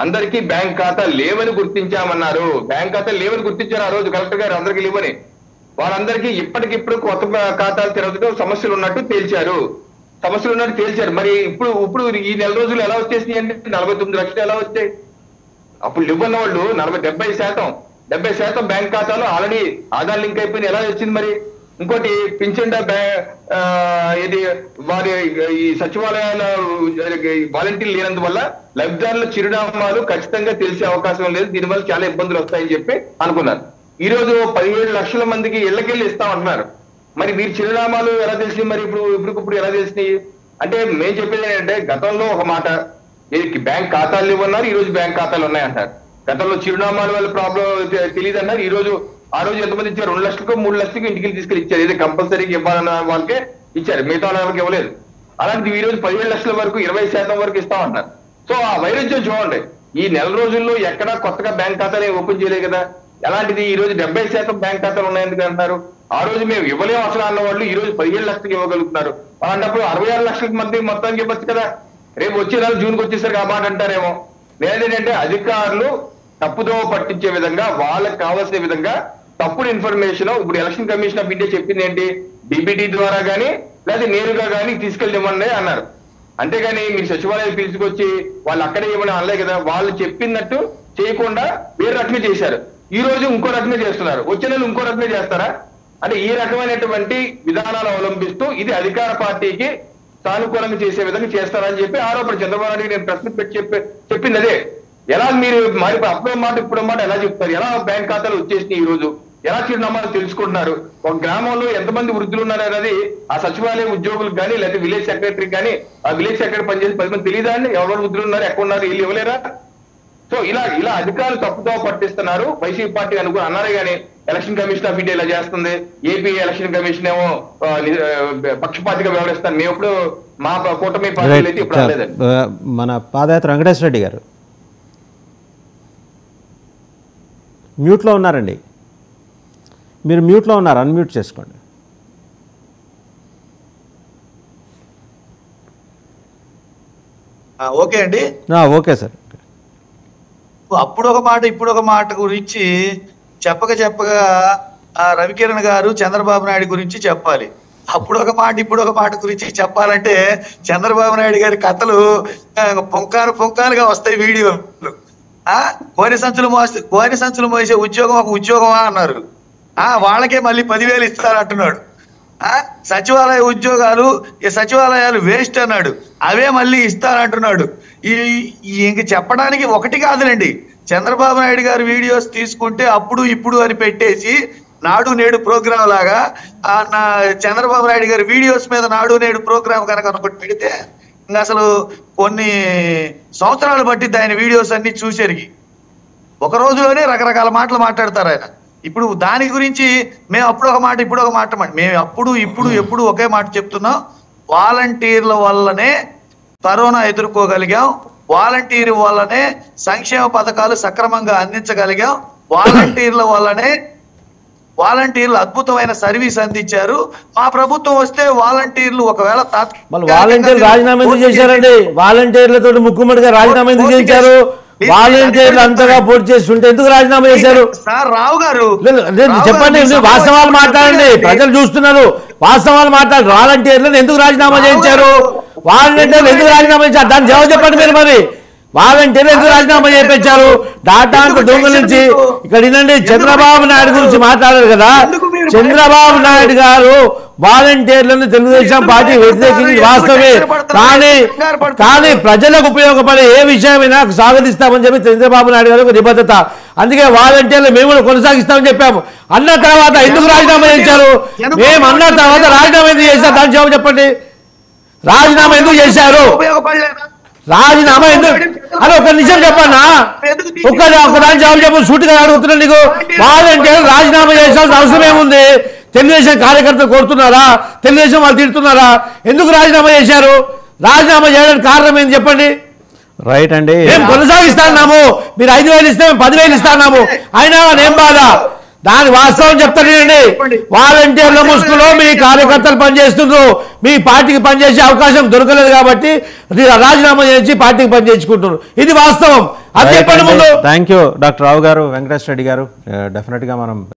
అందరికీ బ్యాంక్ ఖాతా లేవని గుర్తించామన్నారు. బ్యాంక్ ఖాతా లేవని గుర్తించారు ఆ రోజు కలెక్టర్ గారు, అందరికీ లేవని. వారందరికీ ఇప్పటికిప్పుడు కొత్త ఖాతాలు తెరవడంతో సమస్యలు ఉన్నట్టు తేల్చారు. మరి ఇప్పుడు ఈ నెల రోజులు ఎలా వచ్చేసినాయి అంటే 49 లక్షలు ఎలా వచ్చాయి? అప్పుడు ఇవ్వన్న వాళ్ళు 70% బ్యాంక్ ఖాతాలో ఆల్రెడీ ఆధార్ లింక్ అయిపోయింది, ఎలా వచ్చింది మరి? ఇంకోటి పింఛన్ ఇది వారి ఈ సచివాలయాల వాలంటీర్లు లేనందువల్ల లబ్ధిదారుల చిరునామాలు ఖచ్చితంగా తెలిసే అవకాశం లేదు, దీనివల్ల చాలా ఇబ్బందులు వస్తాయని చెప్పి అనుకున్నారు. ఈ రోజు 17 లక్షల మందికి ఇళ్లకెళ్ళి ఇస్తామంటున్నారు. మరి మీరు చిరునామాలు ఎలా తెలిసినాయి? మరి ఇప్పుడు ఎలా తెలిసినాయి అంటే మేము చెప్పేది ఏంటంటే గతంలో ఒక మాట బ్యాంక్ ఖాతాలు ఇవ్వన్నారు, ఈ రోజు బ్యాంక్ ఖాతాలు ఉన్నాయంటారు. గతంలో చిరునామాల వల్ల ప్రాబ్లం తెలియదు అన్నారు, ఈ రోజు ఆ రోజు ఎంతమంది ఇచ్చారు? 2 లక్షలకు 3 లక్షలకు ఇంటికి తీసుకెళ్ళి ఇచ్చారు. ఇది కంపల్సరీగా ఇవ్వాలన్న వాళ్ళకే ఇచ్చారు, మిగతా వాళ్ళకి ఇవ్వలేదు. అలాంటిది ఈ రోజు 17 లక్షల వరకు 20% వరకు ఇస్తామంటున్నారు. సో ఆ వైరుధ్యం చూడండి. ఈ నెల రోజుల్లో ఎక్కడా కొత్తగా బ్యాంక్ ఖాతాలు ఓపెన్ చేయలేదు కదా. అలాంటిది ఈ రోజు 70% బ్యాంక్ ఖాతాలు ఉన్నాయని అంటారు. ఆ రోజు మేము ఇవ్వలేము అసలు అన్న వాళ్ళు ఈ రోజు 17 లక్షలకు ఇవ్వగలుగుతున్నారు. అలాంటప్పుడు 66 లక్షలకు మంది మొత్తానికి ఇవ్వచ్చు కదా. రేపు వచ్చే నెల జూన్కి వచ్చేసరికి ఆ మాట అంటారేమో. లేదంటే అధికారులు తప్పుదోవ పట్టించే విధంగా వాళ్ళకి కావాల్సిన విధంగా తప్పుడు ఇన్ఫర్మేషన్ ఇప్పుడు ఎలక్షన్ కమిషన్ ఆఫ్ ఇండియా చెప్పింది ఏంటి? డిబిటీ ద్వారా కానీ లేదా నేరుగా కానీ తీసుకెళ్ళమని అన్నారు. అంతేగాని మీరు సచివాలయం పిలుచుకొచ్చి వాళ్ళు అక్కడే ఇవ్వని అనలే కదా. వాళ్ళు చెప్పినట్టు చేయకుండా వేరే రకంగా చేశారు. ఈ రోజు ఇంకో రకంగా చేస్తున్నారు, వచ్చే నెల ఇంకో రకంగా చేస్తారా? అంటే ఈ రకమైనటువంటి విధానాలు అవలంబిస్తూ ఇది అధికార పార్టీకి సానుకూలంగా చేసే విధంగా చేస్తారని చెప్పి ఆరోపణ. చంద్రబాబు నాయుడు నేను ప్రశ్న పెట్టి చెప్పింది అదే. ఎలా మీరు మరి అప్పుడే మాట ఇప్పుడు మాట ఎలా చెప్తారు? ఎలా బ్యాంక్ ఖాతాలు వచ్చేసినాయి? ఈ రోజు ఎలా చిరునామాలు తెలుసుకుంటున్నారు? ఒక గ్రామంలో ఎంతమంది వృద్ధులు ఉన్నారు అనేది ఆ సచివాలయం ఉద్యోగులకు కానీ లేదా విలేజ్ సెక్రటరీకి కానీ ఆ విలేజ్ సెక్రటరీ పనిచేసి 10 మంది తెలియదా అండి? ఎవరు వృద్ధులు ఉన్నారు, ఎక్కడ ఉన్నారు, వీళ్ళు ఇవ్వలేరా? సో ఇలా అధికారులు తప్పుదోవ పట్టిస్తున్నారు. వైసీపీ పార్టీ అనుకుని అన్నారే కానీ ఎలక్షన్ కమిషన్ ఆఫ్ ఇండియా ఇలా చేస్తుంది, ఏపీ ఎలక్షన్ కమిషన్ ఏమో పక్షపాతిగా వ్యవహరిస్తాను. మేము ఎప్పుడు మా కూటమి పార్టీలు అయితే ఇప్పుడు లేదండి. మన పాదయాత్ర వెంకటేశ్వర రెడ్డి గారు మ్యూట్లో ఉన్నారండి. మీరు మ్యూట్లో ఉన్నారు, అన్మ్యూట్ చేసుకోండి. ఓకే అండి, ఓకే సార్. అప్పుడు ఒక మాట ఇప్పుడు ఒక మాట గురించి చెప్పగా రవికిరణ్ గారు చంద్రబాబు నాయుడు గురించి చెప్పాలి. అప్పుడు ఒక మాట ఇప్పుడు ఒక మాట గురించి చెప్పాలంటే చంద్రబాబు నాయుడు గారి కథలు పొంకాలుగా వస్తాయి వీడియోలు. గోనె సంచులు మోసే ఉద్యోగం ఒక ఉద్యోగమా అన్నారు. వాళ్ళకే మళ్ళీ 10,000 ఇస్తారంటున్నాడు. సచివాలయ ఉద్యోగాలు సచివాలయాలు వేస్ట్ అన్నాడు, అవే మళ్ళీ ఇస్తారంటున్నాడు. ఇంక చెప్పడానికి ఒకటి కాదులేండి. చంద్రబాబు నాయుడు గారు వీడియోస్ తీసుకుంటే అప్పుడు ఇప్పుడు అని పెట్టేసి నాడు నేడు ప్రోగ్రాం లాగా చంద్రబాబు నాయుడు గారి వీడియోస్ మీద నాడు నేడు ప్రోగ్రాం కనుక ఒకటి పెడితే ఇంకా అసలు కొన్ని సంవత్సరాలు బట్టి ఆయన వీడియోస్ అన్ని చూసేరికి ఒక రోజులోనే రకరకాల మాటలు మాట్లాడతారు ఆయన. ఇప్పుడు దాని గురించి మేము అప్పుడు ఒక మాట ఇప్పుడు ఒక మాట మేము ఇప్పుడు ఎప్పుడు ఒకే మాట చెప్తున్నాం. వాలంటీర్ల వల్లనే కరోనా ఎదుర్కోగలిగాం, వాలంటీర్ వల్లనే సంక్షేమ పథకాలు సక్రమంగా అందించగలిగాం, వాలంటీర్లు అద్భుతమైన సర్వీస్ అందించారు. మా ప్రభుత్వం వస్తే వాలంటీర్లు ఒకవేళ వాలంటీర్లు రాజీనామా ఎందుకు చేశారండి? వాలంటీర్లతో ముఖ్యమంత్రిగా రాజీనామా ఎందుకు చేశారు? వాలంటీర్లు అంతగా పోటీ చేస్తుంటే ఎందుకు రాజీనామా చేశారు? సార్ రావు గారు చెప్పండి, వాస్తవాలు మాట్లాడండి, ప్రజలు చూస్తున్నారు. వాస్తవాలు మాట్లాడు. వాలంటీర్లను ఎందుకు రాజీనామా చేయించారు? వాలంటీర్లు ఎందుకు రాజీనామా చేశారు? దాని జవాబు చెప్పండి మీరు. మరి వాలంటీర్లు ఎందుకు రాజీనామా చేయించారు? డాటా అంత దొంగల నుంచి ఇక్కడ వినండి. చంద్రబాబు నాయుడు గురించి మాట్లాడారు కదా. చంద్రబాబు నాయుడు గారు వాలంటీర్లను తెలుగుదేశం పార్టీ వ్యతిరేకించి వాస్తవే, కానీ ప్రజలకు ఉపయోగపడే ఏ విషయమైనా స్వాగతిస్తామని చెప్పి చంద్రబాబు నాయుడు గారు ఒక నిబద్ధత. అందుకే వాలంటీర్లు మేము కూడా కొనసాగిస్తామని చెప్పాము. అన్న తర్వాత ఎందుకు రాజీనామా చేశారు? మేము అన్న తర్వాత రాజీనామా ఎందుకు చేశారు? దాని జవాబు చెప్పండి. రాజీనామా ఎందుకు చేశారు? రాజీనామా ఎందుకు అని ఒక నిజం చెప్పన్నా, ఒకదాని జవాబు చెప్పు. సూటిగా అడుగుతున్నా నీకు. వాలంటీర్లు రాజీనామా చేయాల్సిన అవసరం ఏముంది? తెలుగుదేశం కార్యకర్తలు కొడుతున్నారా? తెలుగుదేశం వాళ్ళు తిడుతున్నారా? ఎందుకు రాజీనామా చేశారు? రాజీనామా చేయడానికి కారణం ఏంటి చెప్పండి. రైట్ అండి, మేము కొనసాగిస్తాన్నాము. మీరు 5,000 ఇస్తే మేము 10,000 ఇస్తాన్నాము. అయినా ఏం బాధ? దాని వాస్తవం చెప్తానండి. వాలంటీర్ల ముసుగులో మీ కార్యకర్తలు పనిచేస్తున్నారు. మీ పార్టీకి పనిచేసే అవకాశం దొరకలేదు కాబట్టి రాజీనామా చేసి పార్టీకి పనిచేసుకుంటున్నారు. ఇది వాస్తవం. అది చెప్పండి ముందు. థ్యాంక్ యూ డాక్టర్ రావు గారు, వెంకటేశ్వర రెడ్డి గారు. డెఫినెట్గా మనం